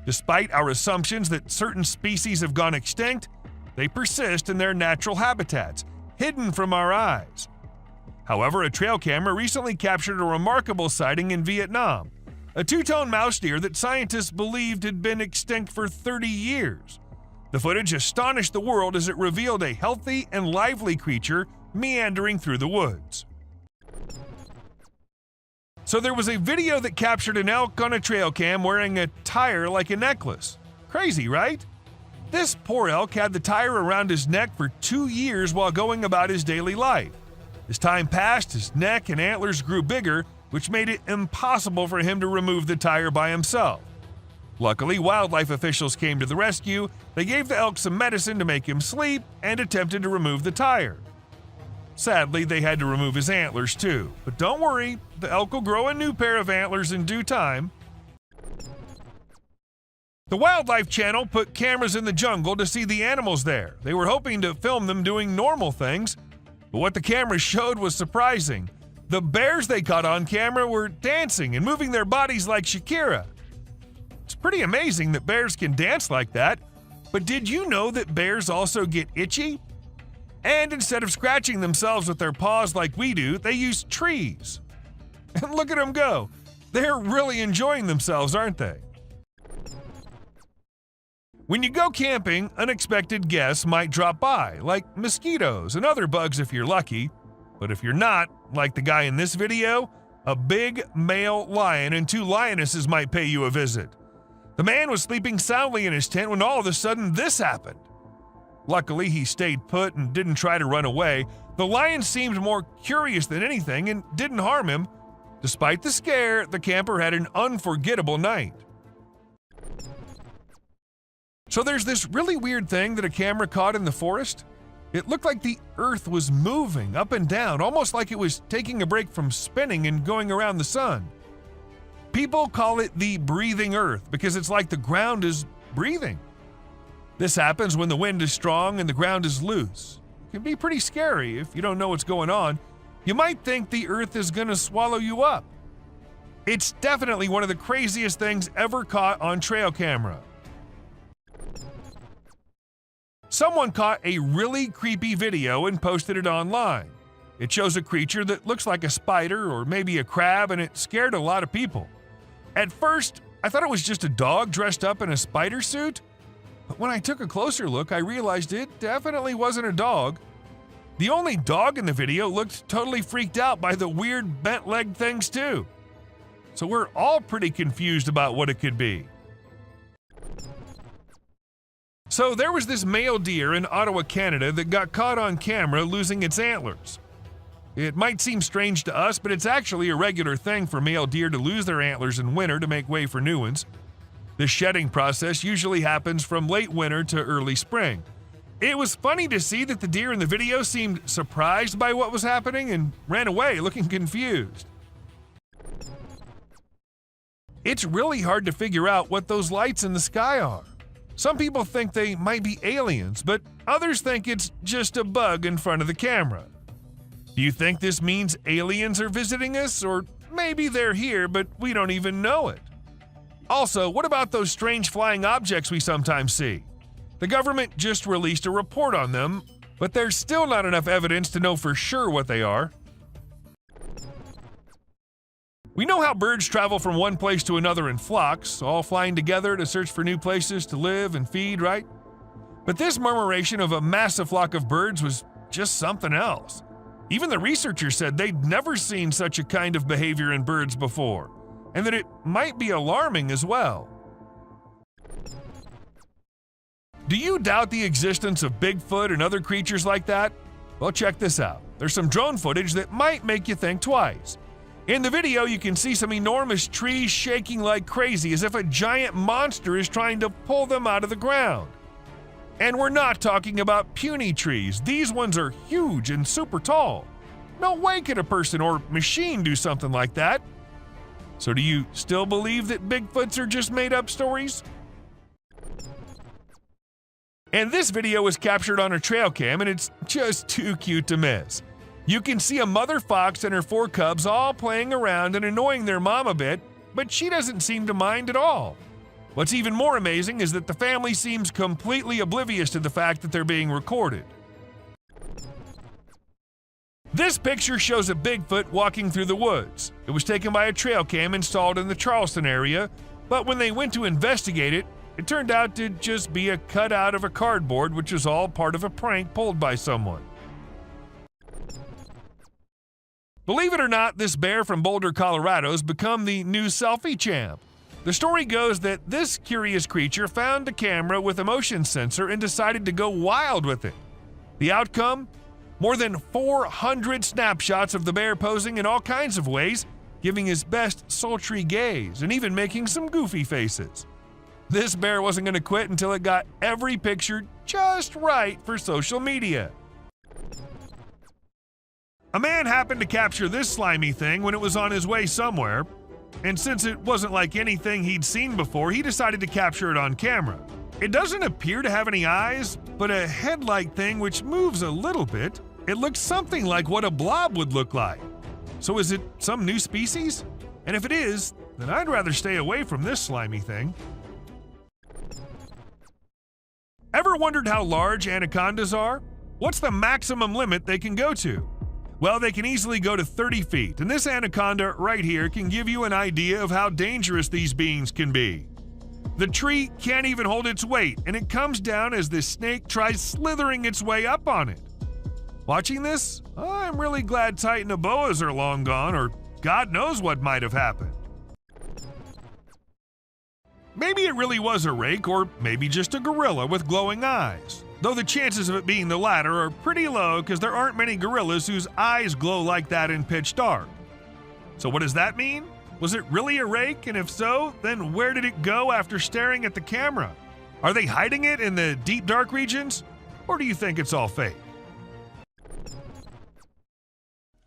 [SPEAKER 1] Despite our assumptions that certain species have gone extinct, they persist in their natural habitats, hidden from our eyes. However, a trail camera recently captured a remarkable sighting in Vietnam, a two-tone mouse deer that scientists believed had been extinct for 30 years. The footage astonished the world as it revealed a healthy and lively creature meandering through the woods. So there was a video that captured an elk on a trail cam wearing a tire like a necklace. Crazy, right? This poor elk had the tire around his neck for 2 years while going about his daily life. As time passed, his neck and antlers grew bigger, which made it impossible for him to remove the tire by himself. Luckily, wildlife officials came to the rescue. They gave the elk some medicine to make him sleep and attempted to remove the tire. Sadly, they had to remove his antlers too. But don't worry, the elk will grow a new pair of antlers in due time. The Wildlife Channel put cameras in the jungle to see the animals there. They were hoping to film them doing normal things, but what the cameras showed was surprising. The bears they caught on camera were dancing and moving their bodies like Shakira. It's pretty amazing that bears can dance like that, but did you know that bears also get itchy? And instead of scratching themselves with their paws like we do, they use trees. And look at them go. They're really enjoying themselves, aren't they? When you go camping, unexpected guests might drop by, like mosquitoes and other bugs if you're lucky. But if you're not, like the guy in this video, a big male lion and 2 lionesses might pay you a visit. The man was sleeping soundly in his tent when all of a sudden this happened. Luckily, he stayed put and didn't try to run away. The lion seemed more curious than anything and didn't harm him. Despite the scare, the camper had an unforgettable night. So there's this really weird thing that a camera caught in the forest. It looked like the earth was moving up and down, almost like it was taking a break from spinning and going around the sun. People call it the breathing earth because it's like the ground is breathing. This happens when the wind is strong and the ground is loose. It can be pretty scary if you don't know what's going on. You might think the earth is going to swallow you up. It's definitely one of the craziest things ever caught on trail camera. Someone caught a really creepy video and posted it online. It shows a creature that looks like a spider or maybe a crab, and it scared a lot of people. At first, I thought it was just a dog dressed up in a spider suit. But when I took a closer look, I realized it definitely wasn't a dog. The only dog in the video looked totally freaked out by the weird bent-legged things too. So we're all pretty confused about what it could be. So there was this male deer in Ottawa, Canada that got caught on camera losing its antlers. It might seem strange to us, but it's actually a regular thing for male deer to lose their antlers in winter to make way for new ones. The shedding process usually happens from late winter to early spring. It was funny to see that the deer in the video seemed surprised by what was happening and ran away looking confused. It's really hard to figure out what those lights in the sky are. Some people think they might be aliens, but others think it's just a bug in front of the camera. Do you think this means aliens are visiting us? Or maybe they're here, but we don't even know it? Also, what about those strange flying objects we sometimes see? The government just released a report on them, but there's still not enough evidence to know for sure what they are. We know how birds travel from one place to another in flocks, all flying together to search for new places to live and feed, right? But this murmuration of a massive flock of birds was just something else. Even the researchers said they'd never seen such a kind of behavior in birds before, and that it might be alarming as well. Do you doubt the existence of Bigfoot and other creatures like that? Well, check this out. There's some drone footage that might make you think twice. In the video, you can see some enormous trees shaking like crazy as if a giant monster is trying to pull them out of the ground. And we're not talking about puny trees. These ones are huge and super tall. No way could a person or machine do something like that. So do you still believe that Bigfoots are just made-up stories? And this video was captured on a trail cam, and it's just too cute to miss. You can see a mother fox and her 4 cubs all playing around and annoying their mom a bit, but she doesn't seem to mind at all. What's even more amazing is that the family seems completely oblivious to the fact that they're being recorded. This picture shows a Bigfoot walking through the woods. It was taken by a trail cam installed in the Charleston area, but when they went to investigate it, it turned out to just be a cutout of a cardboard, which was all part of a prank pulled by someone. Believe it or not, this bear from Boulder, Colorado has become the new selfie champ. The story goes that this curious creature found a camera with a motion sensor and decided to go wild with it. The outcome? More than 400 snapshots of the bear posing in all kinds of ways, giving his best sultry gaze and even making some goofy faces. This bear wasn't going to quit until it got every picture just right for social media. A man happened to capture this slimy thing when it was on his way somewhere, and since it wasn't like anything he'd seen before, he decided to capture it on camera. It doesn't appear to have any eyes, but a head-like thing which moves a little bit. It looks something like what a blob would look like. So is it some new species? And if it is, then I'd rather stay away from this slimy thing. Ever wondered how large anacondas are? What's the maximum limit they can go to? Well, they can easily go to 30 feet, and this anaconda right here can give you an idea of how dangerous these beings can be. The tree can't even hold its weight, and it comes down as this snake tries slithering its way up on it. Watching this, I'm really glad Titanoboas are long gone, or God knows what might have happened. Maybe it really was a rake, or maybe just a gorilla with glowing eyes. Though the chances of it being the latter are pretty low because there aren't many gorillas whose eyes glow like that in pitch dark. So what does that mean? Was it really a rake? And if so, then where did it go after staring at the camera? Are they hiding it in the deep dark regions? Or do you think it's all fake?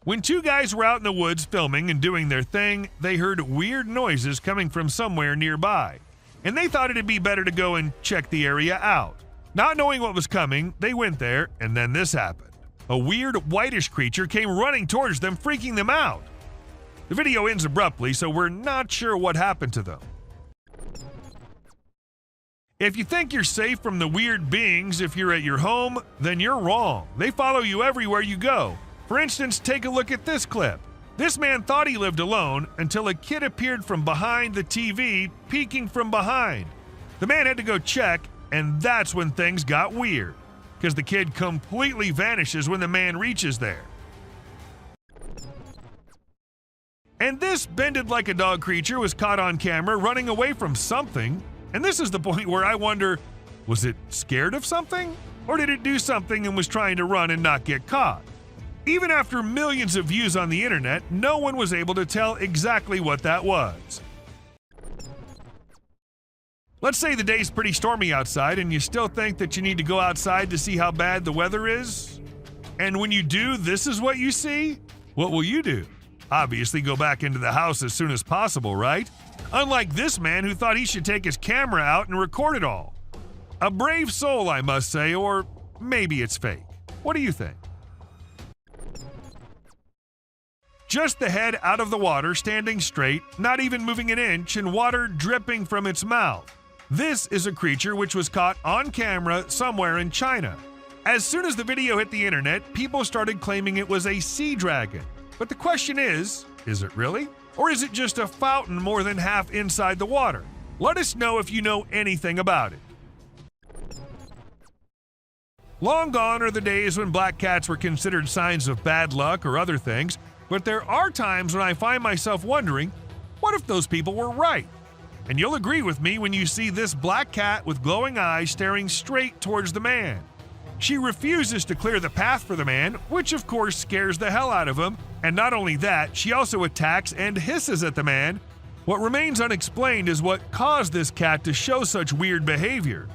[SPEAKER 1] When 2 guys were out in the woods filming and doing their thing, they heard weird noises coming from somewhere nearby, and they thought it'd be better to go and check the area out. Not knowing what was coming, they went there, and then this happened. A weird whitish creature came running towards them, freaking them out. The video ends abruptly, so we're not sure what happened to them. If you think you're safe from the weird beings if you're at your home, then you're wrong. They follow you everywhere you go. For instance, take a look at this clip. This man thought he lived alone until a kid appeared from behind the TV, peeking from behind. The man had to go check, and that's when things got weird, because the kid completely vanishes when the man reaches there. And this bended like a dog creature was caught on camera running away from something, and this is the point where I wonder, was it scared of something? Or did it do something and was trying to run and not get caught? Even after millions of views on the internet, no one was able to tell exactly what that was. Let's say the day's pretty stormy outside and you still think that you need to go outside to see how bad the weather is. And when you do, this is what you see? What will you do? Obviously go back into the house as soon as possible, right? Unlike this man who thought he should take his camera out and record it all. A brave soul, I must say, or maybe it's fake. What do you think? Just the head out of the water, standing straight, not even moving an inch, and water dripping from its mouth. This is a creature which was caught on camera somewhere in China. As soon as the video hit the internet, people started claiming it was a sea dragon. But the question is it really? Or is it just a fountain more than half inside the water? Let us know if you know anything about it. Long gone are the days when black cats were considered signs of bad luck or other things, but there are times when I find myself wondering, what if those people were right? And you'll agree with me when you see this black cat with glowing eyes staring straight towards the man. She refuses to clear the path for the man, which of course scares the hell out of him, and not only that, she also attacks and hisses at the man. What remains unexplained is what caused this cat to show such weird behavior.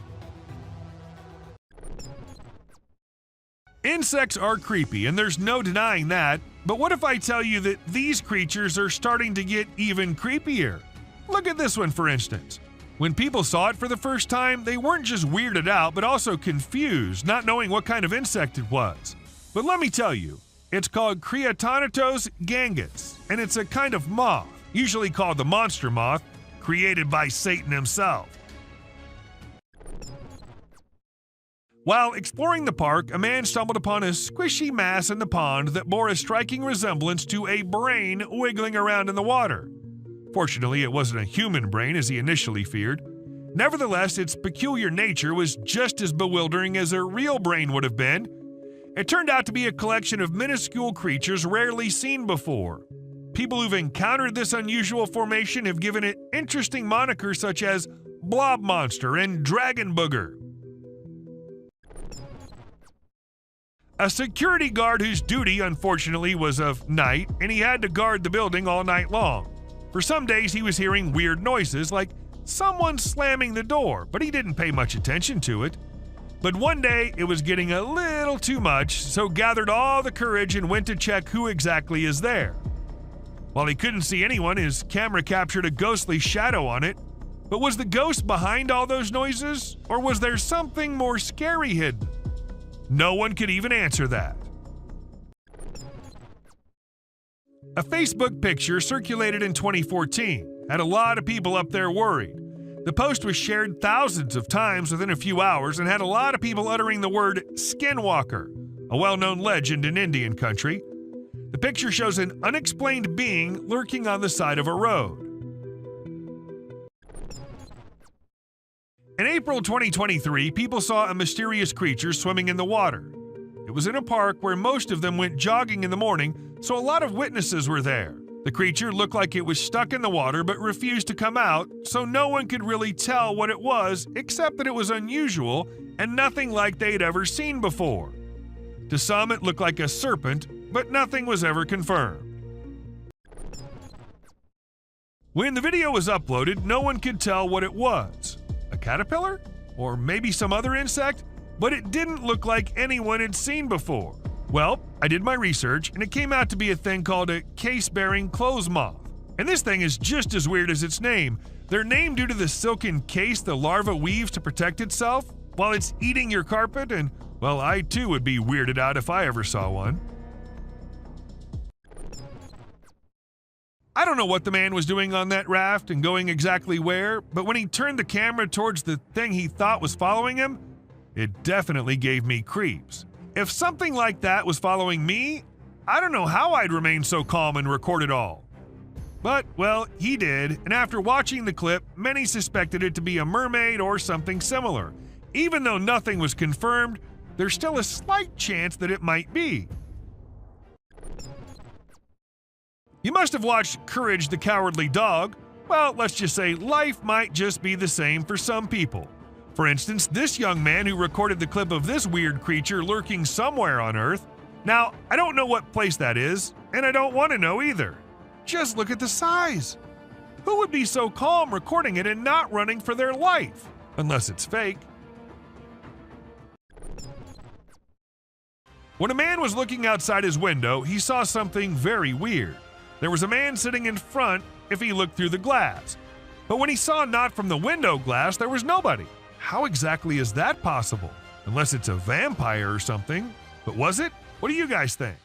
[SPEAKER 1] Insects are creepy, and there's no denying that, but what if I tell you that these creatures are starting to get even creepier? Look at this one, for instance. When people saw it for the first time, they weren't just weirded out, but also confused, not knowing what kind of insect it was. But let me tell you, it's called Creatonatos gangus, and it's a kind of moth, usually called the monster moth, created by Satan himself. While exploring the park, a man stumbled upon a squishy mass in the pond that bore a striking resemblance to a brain wiggling around in the water. Fortunately, it wasn't a human brain as he initially feared. Nevertheless, its peculiar nature was just as bewildering as a real brain would have been. It turned out to be a collection of minuscule creatures rarely seen before. People who've encountered this unusual formation have given it interesting monikers such as Blob Monster and Dragon Booger. A security guard whose duty, unfortunately, was of night, and he had to guard the building all night long. For some days, he was hearing weird noises like someone slamming the door, but he didn't pay much attention to it. But one day, it was getting a little too much, so gathered all the courage and went to check who exactly is there. While he couldn't see anyone, his camera captured a ghostly shadow on it. But was the ghost behind all those noises, or was there something more scary hidden? No one could even answer that. A Facebook picture circulated in 2014 had a lot of people up there worried. The post was shared thousands of times within a few hours and had a lot of people uttering the word skinwalker, a well-known legend in Indian country. The picture shows an unexplained being lurking on the side of a road. In April 2023, people saw a mysterious creature swimming in the water. It was in a park where most of them went jogging in the morning, so a lot of witnesses were there. The creature looked like it was stuck in the water but refused to come out, so no one could really tell what it was except that it was unusual and nothing like they'd ever seen before. To some, it looked like a serpent, but nothing was ever confirmed. When the video was uploaded, no one could tell what it was. A caterpillar? Or maybe some other insect? But it didn't look like anyone had seen before. Well, I did my research, and it came out to be a thing called a case-bearing clothes moth. And this thing is just as weird as its name. They're named due to the silken case the larva weaves to protect itself while it's eating your carpet, and, well, I too would be weirded out if I ever saw one. I don't know what the man was doing on that raft and going exactly where, but when he turned the camera towards the thing he thought was following him, it definitely gave me creeps. If something like that was following me, I don't know how I'd remain so calm and record it all. But, well, he did, and after watching the clip, many suspected it to be a mermaid or something similar. Even though nothing was confirmed, there's still a slight chance that it might be. You must have watched Courage the Cowardly Dog. Well, let's just say life might just be the same for some people. For instance, this young man who recorded the clip of this weird creature lurking somewhere on Earth. Now, I don't know what place that is, and I don't want to know either. Just look at the size. Who would be so calm recording it and not running for their life? Unless it's fake. When a man was looking outside his window, he saw something very weird. There was a man sitting in front if he looked through the glass. But when he saw not from the window glass, there was nobody. How exactly is that possible? Unless it's a vampire or something. But was it? What do you guys think?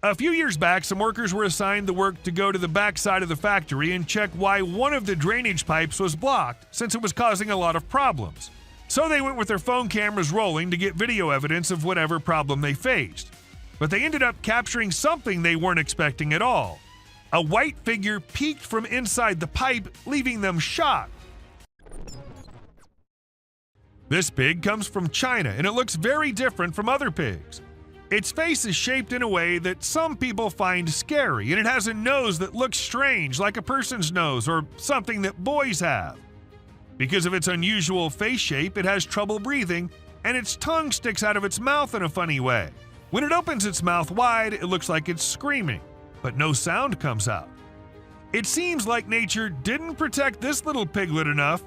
[SPEAKER 1] A few years back, some workers were assigned the work to go to the back side of the factory and check why one of the drainage pipes was blocked, since it was causing a lot of problems. So they went with their phone cameras rolling to get video evidence of whatever problem they faced. But they ended up capturing something they weren't expecting at all. A white figure peeked from inside the pipe, leaving them shocked. This pig comes from China, and it looks very different from other pigs. Its face is shaped in a way that some people find scary, and it has a nose that looks strange, like a person's nose or something that boys have. Because of its unusual face shape, it has trouble breathing, and its tongue sticks out of its mouth in a funny way. When it opens its mouth wide, it looks like it's screaming, but no sound comes out. It seems like nature didn't protect this little piglet enough.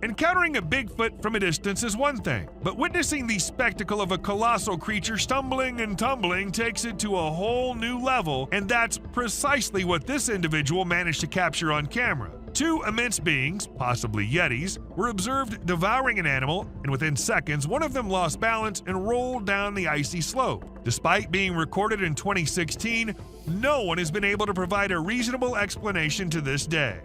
[SPEAKER 1] Encountering a Bigfoot from a distance is one thing, but witnessing the spectacle of a colossal creature stumbling and tumbling takes it to a whole new level, and that's precisely what this individual managed to capture on camera. Two immense beings, possibly Yetis, were observed devouring an animal, and within seconds, one of them lost balance and rolled down the icy slope. Despite being recorded in 2016, no one has been able to provide a reasonable explanation to this day.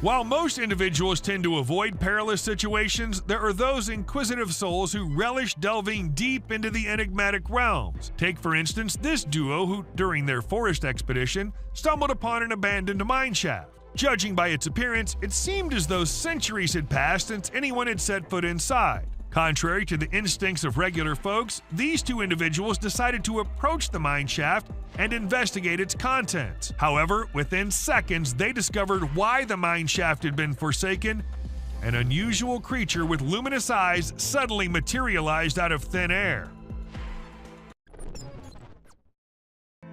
[SPEAKER 1] While most individuals tend to avoid perilous situations, there are those inquisitive souls who relish delving deep into the enigmatic realms. Take, for instance, this duo who, during their forest expedition, stumbled upon an abandoned mine shaft. Judging by its appearance, it seemed as though centuries had passed since anyone had set foot inside. Contrary to the instincts of regular folks, these two individuals decided to approach the mine shaft and investigate its contents. However, within seconds, they discovered why the mine shaft had been forsaken. An unusual creature with luminous eyes suddenly materialized out of thin air.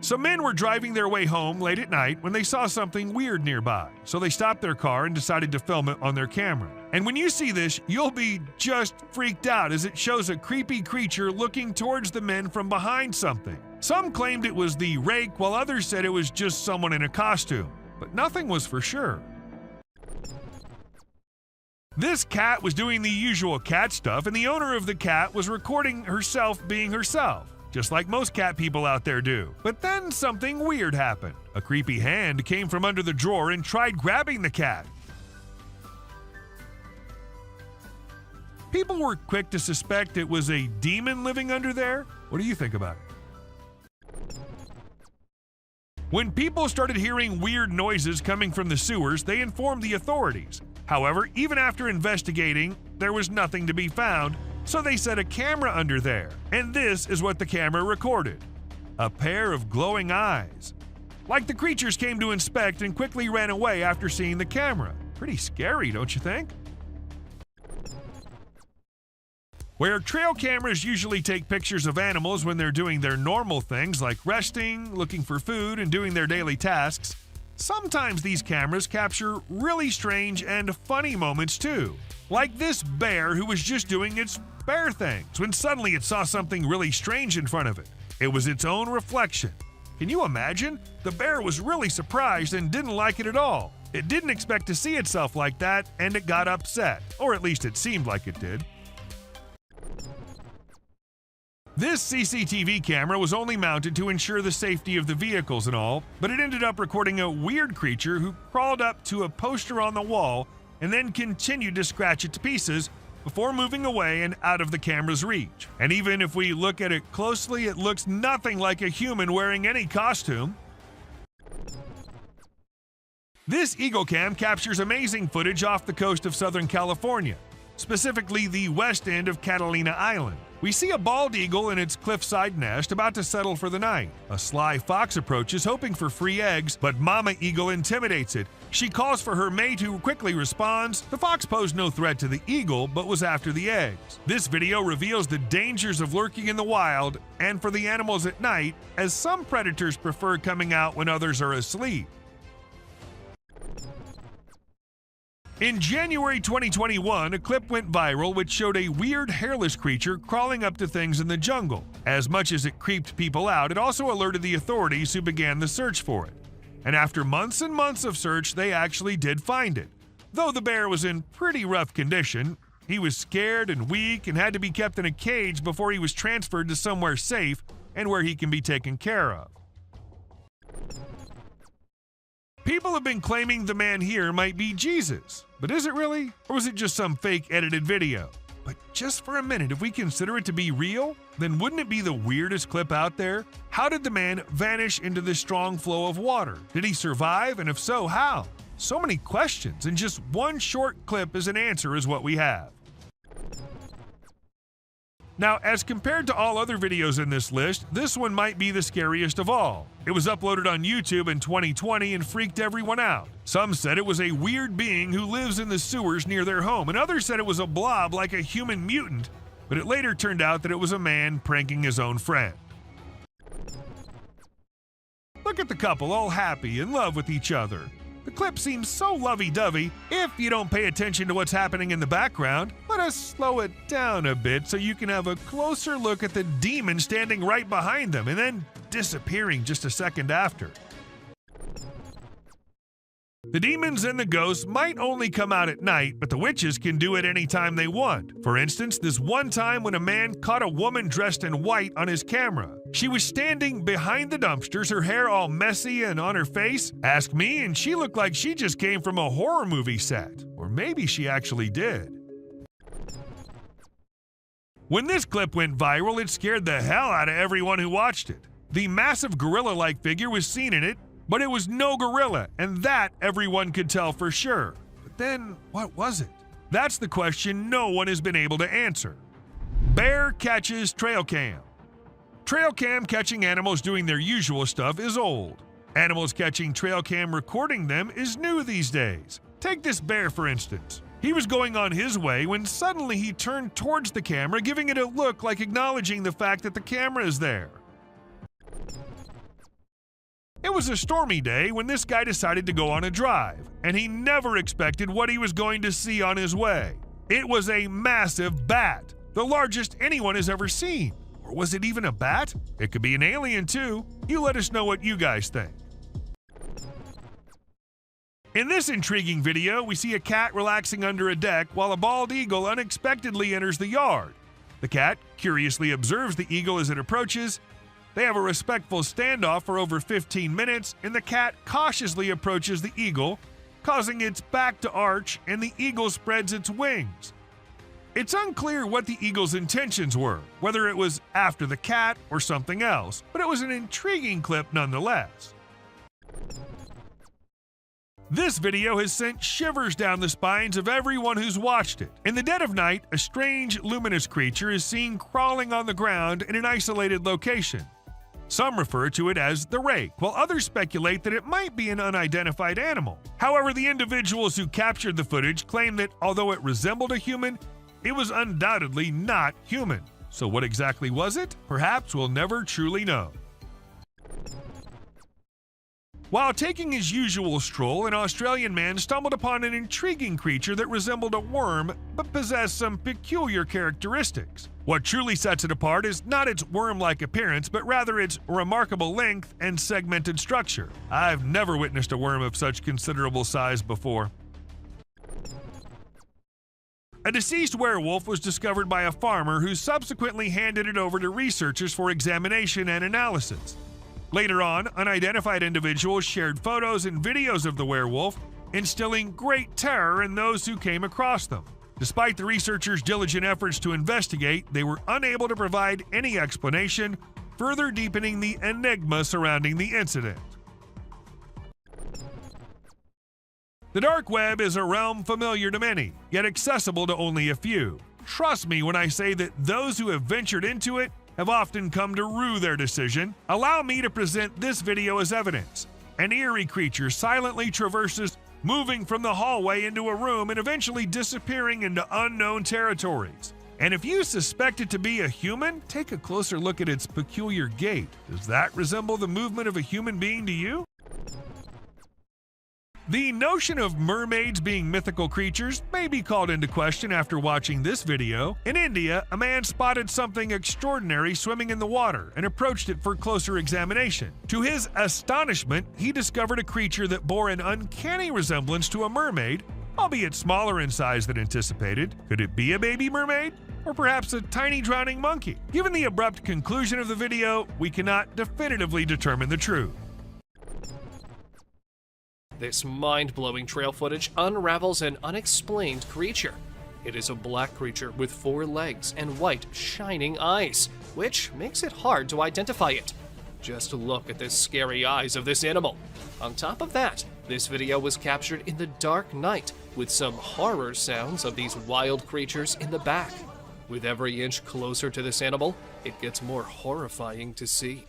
[SPEAKER 1] Some men were driving their way home late at night when they saw something weird nearby, so they stopped their car and decided to film it on their camera. And when you see this, you'll be just freaked out as it shows a creepy creature looking towards the men from behind something. Some claimed it was the rake, while others said it was just someone in a costume, but nothing was for sure. This cat was doing the usual cat stuff, and the owner of the cat was recording herself being herself, just like most cat people out there do. But then something weird happened. A creepy hand came from under the drawer and tried grabbing the cat. People were quick to suspect it was a demon living under there. What do you think about it? When people started hearing weird noises coming from the sewers, they informed the authorities. However, even after investigating, there was nothing to be found, so they set a camera under there. And this is what the camera recorded: a pair of glowing eyes. Like the creatures came to inspect and quickly ran away after seeing the camera. Pretty scary, don't you think? Where trail cameras usually take pictures of animals when they're doing their normal things like resting, looking for food, and doing their daily tasks, sometimes these cameras capture really strange and funny moments too. Like this bear who was just doing its bear things when suddenly it saw something really strange in front of it. It was its own reflection. Can you imagine? The bear was really surprised and didn't like it at all. It didn't expect to see itself like that, and it got upset, or at least it seemed like it did. This CCTV camera was only mounted to ensure the safety of the vehicles and all, but it ended up recording a weird creature who crawled up to a poster on the wall and then continued to scratch it to pieces before moving away and out of the camera's reach. And even if we look at it closely, it looks nothing like a human wearing any costume. This Eagle Cam captures amazing footage off the coast of Southern California, specifically the west end of Catalina Island. We see a bald eagle in its cliffside nest about to settle for the night. A sly fox approaches hoping for free eggs, but Mama Eagle intimidates it. She calls for her mate who quickly responds. The fox posed no threat to the eagle, but was after the eggs. This video reveals the dangers of lurking in the wild and for the animals at night, as some predators prefer coming out when others are asleep. In January 2021, a clip went viral which showed a weird hairless creature crawling up to things in the jungle. As much as it creeped people out, it also alerted the authorities who began the search for it. And after months and months of search, they actually did find it. Though the bear was in pretty rough condition, He was scared and weak and had to be kept in a cage before he was transferred to somewhere safe and where he can be taken care of. People have been claiming the man here might be Jesus, but is it really? Or was it just some fake edited video? But just for a minute, if we consider it to be real, then wouldn't it be the weirdest clip out there? How did the man vanish into this strong flow of water? Did he survive? And if so, how? So many questions, and just one short clip as an answer is what we have. Now, as compared to all other videos in this list, this one might be the scariest of all. It was uploaded on YouTube in 2020 and freaked everyone out. Some said it was a weird being who lives in the sewers near their home, and others said it was a blob like a human mutant, but it later turned out that it was a man pranking his own friend. Look at the couple all happy, in love with each other. The clip seems so lovey-dovey. If you don't pay attention to what's happening in the background, let us slow it down a bit so you can have a closer look at the demon standing right behind them and then disappearing just a second after. The demons and the ghosts might only come out at night, but the witches can do it anytime they want. For instance, this one time when a man caught a woman dressed in white on his camera. She was standing behind the dumpsters, her hair all messy and on her face. Ask me, and she looked like she just came from a horror movie set. Or maybe she actually did. When this clip went viral, it scared the hell out of everyone who watched it. The massive gorilla-like figure was seen in it, but it was no gorilla, and that everyone could tell for sure. But then, what was it? That's the question no one has been able to answer. Bear catches trail cam. Trail cam catching animals doing their usual stuff is old. Animals catching trail cam recording them is new these days. Take this bear for instance. He was going on his way when suddenly he turned towards the camera, giving it a look like acknowledging the fact that the camera is there. It was a stormy day when this guy decided to go on a drive, and he never expected what he was going to see on his way. It was a massive bat, the largest anyone has ever seen. Or was it even a bat? It could be an alien too. You let us know what you guys think. In this intriguing video, we see a cat relaxing under a deck while a bald eagle unexpectedly enters the yard. The cat curiously observes the eagle as it approaches. They have a respectful standoff for over 15 minutes, and the cat cautiously approaches the eagle, causing its back to arch, and the eagle spreads its wings. It's unclear what the eagle's intentions were, whether it was after the cat or something else, but it was an intriguing clip nonetheless. This video has sent shivers down the spines of everyone who's watched it. In the dead of night, a strange, luminous creature is seen crawling on the ground in an isolated location. Some refer to it as the rake, while others speculate that it might be an unidentified animal. However, the individuals who captured the footage claim that although it resembled a human, it was undoubtedly not human. So what exactly was it? Perhaps we'll never truly know. While taking his usual stroll, an Australian man stumbled upon an intriguing creature that resembled a worm but possessed some peculiar characteristics. What truly sets it apart is not its worm-like appearance, but rather its remarkable length and segmented structure. I've never witnessed a worm of such considerable size before. A deceased werewolf was discovered by a farmer who subsequently handed it over to researchers for examination and analysis. Later on, unidentified individuals shared photos and videos of the werewolf, instilling great terror in those who came across them. Despite the researchers' diligent efforts to investigate, they were unable to provide any explanation, further deepening the enigma surrounding the incident. The dark web is a realm familiar to many, yet accessible to only a few. Trust me when I say that those who have ventured into it have often come to rue their decision. Allow me to present this video as evidence. An eerie creature silently traverses, moving from the hallway into a room and eventually disappearing into unknown territories. And if you suspect it to be a human, take a closer look at its peculiar gait. Does that resemble the movement of a human being to you? The notion of mermaids being mythical creatures may be called into question after watching this video. In India, a man spotted something extraordinary swimming in the water and approached it for closer examination. To his astonishment, he discovered a creature that bore an uncanny resemblance to a mermaid, albeit smaller in size than anticipated. Could it be a baby mermaid? Or perhaps a tiny drowning monkey? Given the abrupt conclusion of the video, we cannot definitively determine the truth.
[SPEAKER 6] This mind-blowing trail footage unravels an unexplained creature. It is a black creature with 4 legs and white, shining eyes, which makes it hard to identify it. Just look at the scary eyes of this animal. On top of that, this video was captured in the dark night with some horror sounds of these wild creatures in the back. With every inch closer to this animal, it gets more horrifying to see.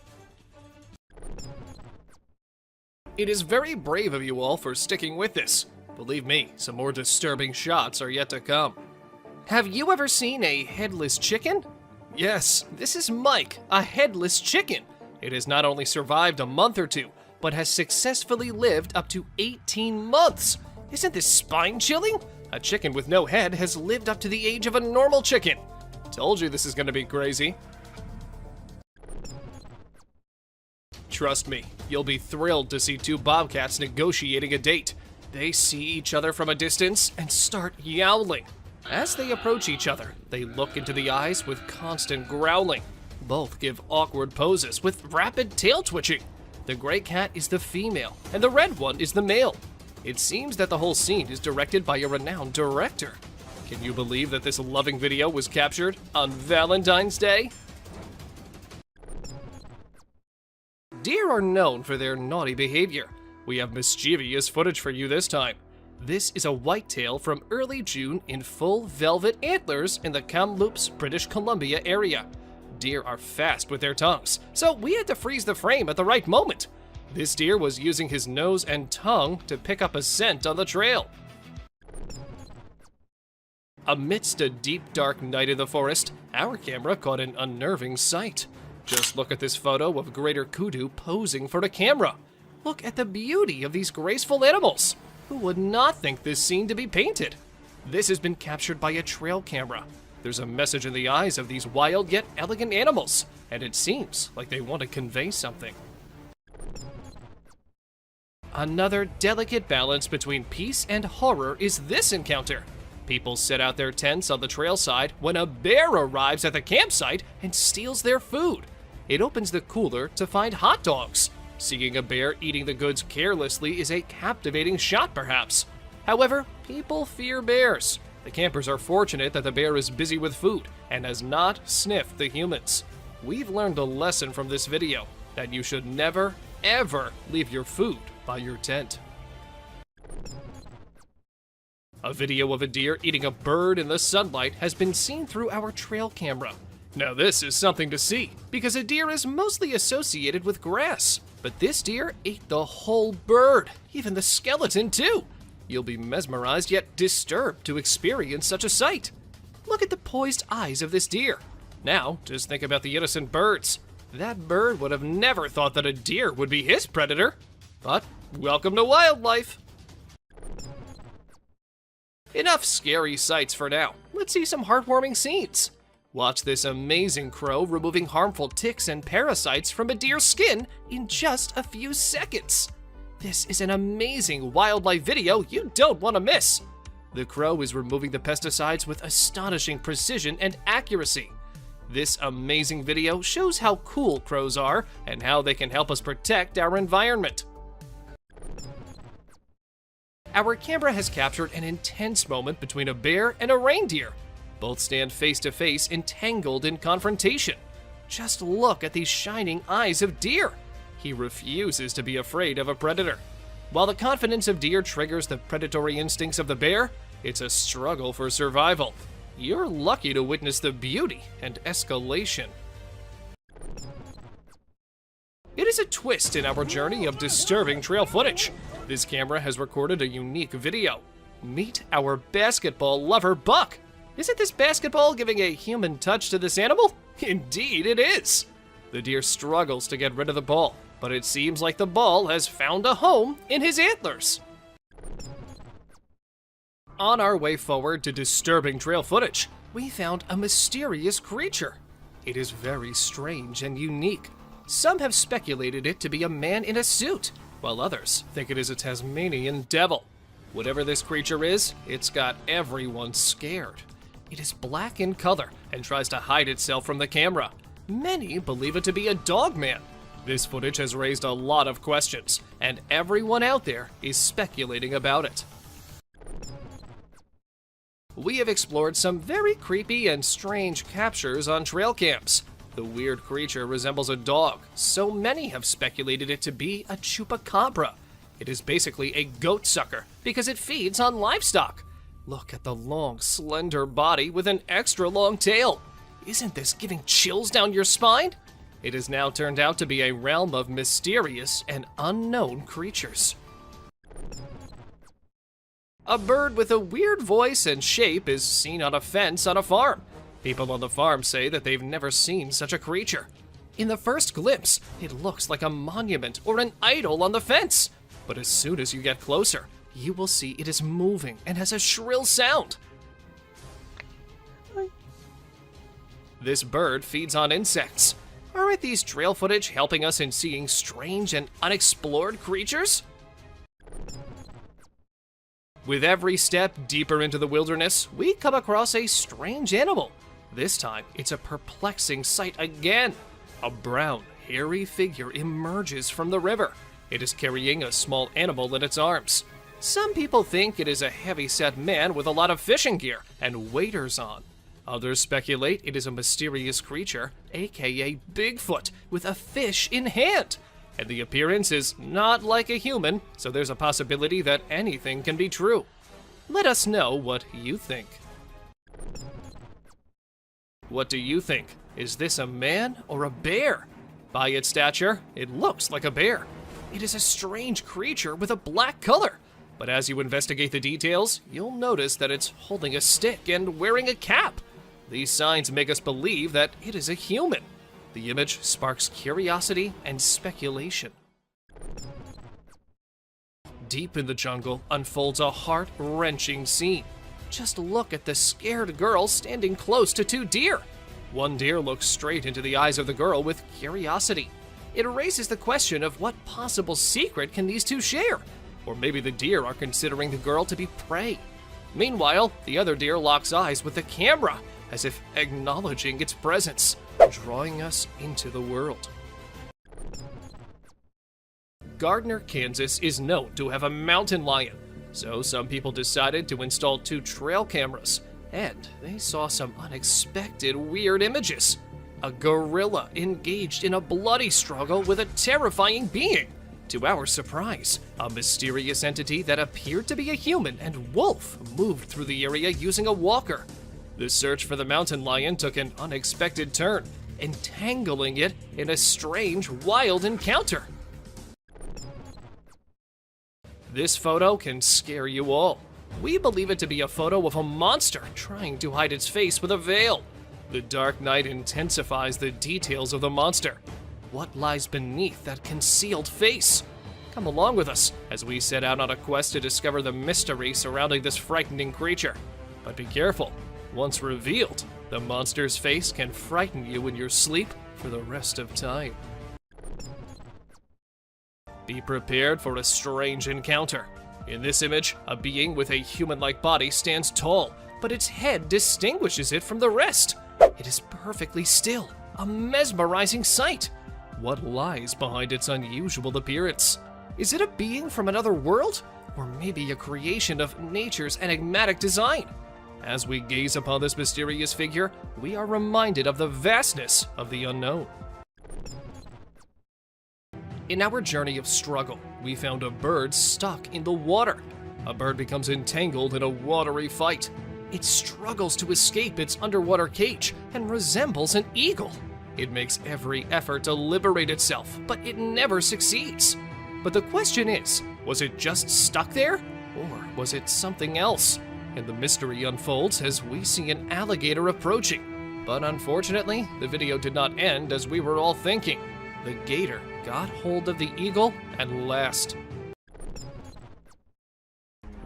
[SPEAKER 6] It is very brave of you all for sticking with this. Believe me, some more disturbing shots are yet to come. Have you ever seen a headless chicken? Yes, this is Mike, a headless chicken. It has not only survived a month or two, but has successfully lived up to 18 months. Isn't this spine-chilling? A chicken with no head has lived up to the age of a normal chicken. Told you this is gonna be crazy. Trust me, you'll be thrilled to see 2 bobcats negotiating a date. They see each other from a distance and start yowling. As they approach each other, they look into the eyes with constant growling. Both give awkward poses with rapid tail twitching. The gray cat is the female, and the red one is the male. It seems that the whole scene is directed by a renowned director. Can you believe that this loving video was captured on Valentine's Day? Deer are known for their naughty behavior. We have mischievous footage for you this time. This is a whitetail from early June in full velvet antlers in the Kamloops, British Columbia area. Deer are fast with their tongues, so we had to freeze the frame at the right moment. This deer was using his nose and tongue to pick up a scent on the trail. Amidst a deep, dark night in the forest, our camera caught an unnerving sight. Just look at this photo of greater kudu posing for the camera. Look at the beauty of these graceful animals. Who would not think this scene to be painted? This has been captured by a trail camera. There's a message in the eyes of these wild yet elegant animals, and it seems like they want to convey something. Another delicate balance between peace and horror is this encounter. People set out their tents on the trail side when a bear arrives at the campsite and steals their food. It opens the cooler to find hot dogs. Seeing a bear eating the goods carelessly is a captivating shot, perhaps. However, people fear bears. The campers are fortunate that the bear is busy with food and has not sniffed the humans. We've learned a lesson from this video, that you should never, ever leave your food by your tent. A video of a deer eating a bird in the sunlight has been seen through our trail camera. Now this is something to see, because a deer is mostly associated with grass. But this deer ate the whole bird, even the skeleton too. You'll be mesmerized yet disturbed to experience such a sight. Look at the poised eyes of this deer. Now, just think about the innocent birds. That bird would have never thought that a deer would be his predator. But welcome to wildlife. Enough scary sights for now. Let's see some heartwarming scenes. Watch this amazing crow removing harmful ticks and parasites from a deer's skin in just a few seconds. This is an amazing wildlife video you don't want to miss. The crow is removing the pesticides with astonishing precision and accuracy. This amazing video shows how cool crows are and how they can help us protect our environment. Our camera has captured an intense moment between a bear and a reindeer. Both stand face to face, entangled in confrontation. Just look at these shining eyes of deer. He refuses to be afraid of a predator. While the confidence of deer triggers the predatory instincts of the bear, it's a struggle for survival. You're lucky to witness the beauty and escalation. It is a twist in our journey of disturbing trail footage. This camera has recorded a unique video. Meet our basketball lover, Buck. Isn't this basketball giving a human touch to this animal? Indeed it is. The deer struggles to get rid of the ball, but it seems like the ball has found a home in his antlers. On our way forward to disturbing trail footage, we found a mysterious creature. It is very strange and unique. Some have speculated it to be a man in a suit, while others think it is a Tasmanian devil. Whatever this creature is, it's got everyone scared. It is black in color and tries to hide itself from the camera. Many believe it to be a dogman. This footage has raised a lot of questions, and everyone out there is speculating about it. We have explored some very creepy and strange captures on trail cams. The weird creature resembles a dog, so many have speculated it to be a chupacabra. It is basically a goat sucker because it feeds on livestock. Look at the long, slender body with an extra long tail. Isn't this giving chills down your spine? It has now turned out to be a realm of mysterious and unknown creatures. A bird with a weird voice and shape is seen on a fence on a farm. People on the farm say that they've never seen such a creature. In the first glimpse, it looks like a monument or an idol on the fence. But as soon as you get closer, you will see it is moving and has a shrill sound. This bird feeds on insects. Aren't these trail footage helping us in seeing strange and unexplored creatures? With every step deeper into the wilderness, we come across a strange animal. This time, it's a perplexing sight again. A brown, hairy figure emerges from the river. It is carrying a small animal in its arms. Some people think it is a heavy-set man with a lot of fishing gear and waders on. Others speculate it is a mysterious creature, aka Bigfoot, with a fish in hand. And the appearance is not like a human, so there's a possibility that anything can be true. Let us know what you think. What do you think? Is this a man or a bear? By its stature, it looks like a bear. It is a strange creature with a black color. But as you investigate the details, you'll notice that it's holding a stick and wearing a cap. These signs make us believe that it is a human. The image sparks curiosity and speculation. Deep in the jungle unfolds a heart-wrenching scene. Just look at the scared girl standing close to two deer. One deer looks straight into the eyes of the girl with curiosity. It raises the question of what possible secret can these two share? Or maybe the deer are considering the girl to be prey. Meanwhile, the other deer locks eyes with the camera, as if acknowledging its presence, drawing us into the world. Gardner, Kansas is known to have a mountain lion, so some people decided to install 2 trail cameras, and they saw some unexpected weird images. A gorilla engaged in a bloody struggle with a terrifying being. To our surprise, a mysterious entity that appeared to be a human and wolf moved through the area using a walker. The search for the mountain lion took an unexpected turn, entangling it in a strange, wild encounter. This photo can scare you all. We believe it to be a photo of a monster trying to hide its face with a veil. The dark night intensifies the details of the monster. What lies beneath that concealed face? Come along with us as we set out on a quest to discover the mystery surrounding this frightening creature. But be careful. Once revealed, the monster's face can frighten you in your sleep for the rest of time. Be prepared for a strange encounter. In this image, a being with a human-like body stands tall, but its head distinguishes it from the rest. It is perfectly still, a mesmerizing sight. What lies behind its unusual appearance? Is it a being from another world? Or maybe a creation of nature's enigmatic design? As we gaze upon this mysterious figure, we are reminded of the vastness of the unknown. In our journey of struggle, we found a bird stuck in the water. A bird becomes entangled in a watery fight. It struggles to escape its underwater cage and resembles an eagle. It makes every effort to liberate itself, but it never succeeds. But the question is, was it just stuck there? Or was it something else? And the mystery unfolds as we see an alligator approaching. But unfortunately, the video did not end as we were all thinking. The gator got hold of the eagle and last.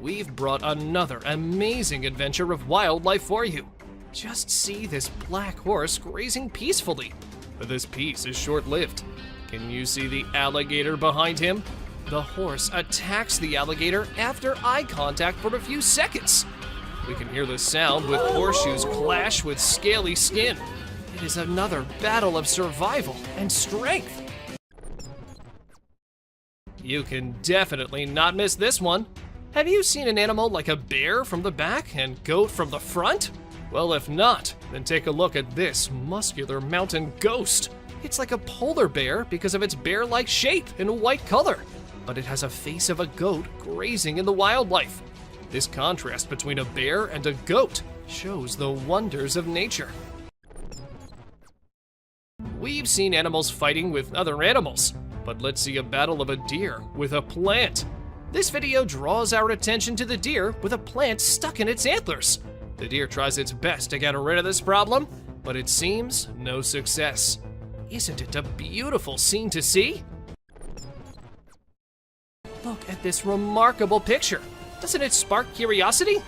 [SPEAKER 6] We've brought another amazing adventure of wildlife for you. Just see this black horse grazing peacefully. But this peace is short-lived. Can you see the alligator behind him? The horse attacks the alligator after eye contact for a few seconds. We can hear the sound with horseshoes clash with scaly skin. It is another battle of survival and strength. You can definitely not miss this one. Have you seen an animal like a bear from the back and goat from the front? Well, if not, then take a look at this muscular mountain ghost. It's like a polar bear because of its bear-like shape and white color, but it has a face of a goat grazing in the wildlife. This contrast between a bear and a goat shows the wonders of nature. We've seen animals fighting with other animals, but let's see a battle of a deer with a plant. This video draws our attention to the deer with a plant stuck in its antlers. The deer tries its best to get rid of this problem, but it seems no success. Isn't it a beautiful scene to see? Look at this remarkable picture. Doesn't it spark curiosity?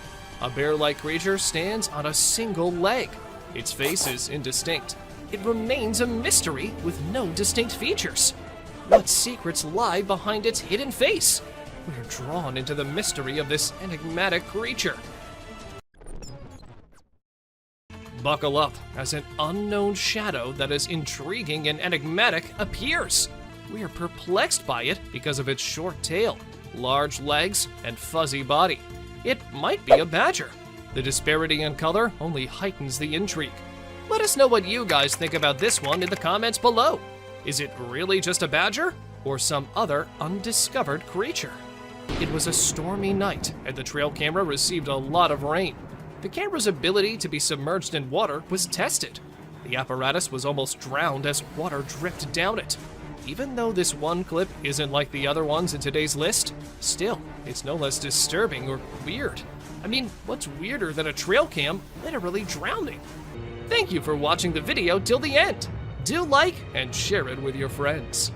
[SPEAKER 6] A bear-like creature stands on a single leg. Its face is indistinct. It remains a mystery with no distinct features. What secrets lie behind its hidden face? We're drawn into the mystery of this enigmatic creature. Buckle up as an unknown shadow that is intriguing and enigmatic appears. We are perplexed by it because of its short tail, large legs, and fuzzy body. It might be a badger. The disparity in color only heightens the intrigue. Let us know what you guys think about this one in the comments below. Is it really just a badger or some other undiscovered creature? It was a stormy night and the trail camera received a lot of rain. The camera's ability to be submerged in water was tested. The apparatus was almost drowned as water dripped down it. Even though this one clip isn't like the other ones in today's list, still, it's no less disturbing or weird. I mean, what's weirder than a trail cam literally drowning? Thank you for watching the video till the end. Do like and share it with your friends.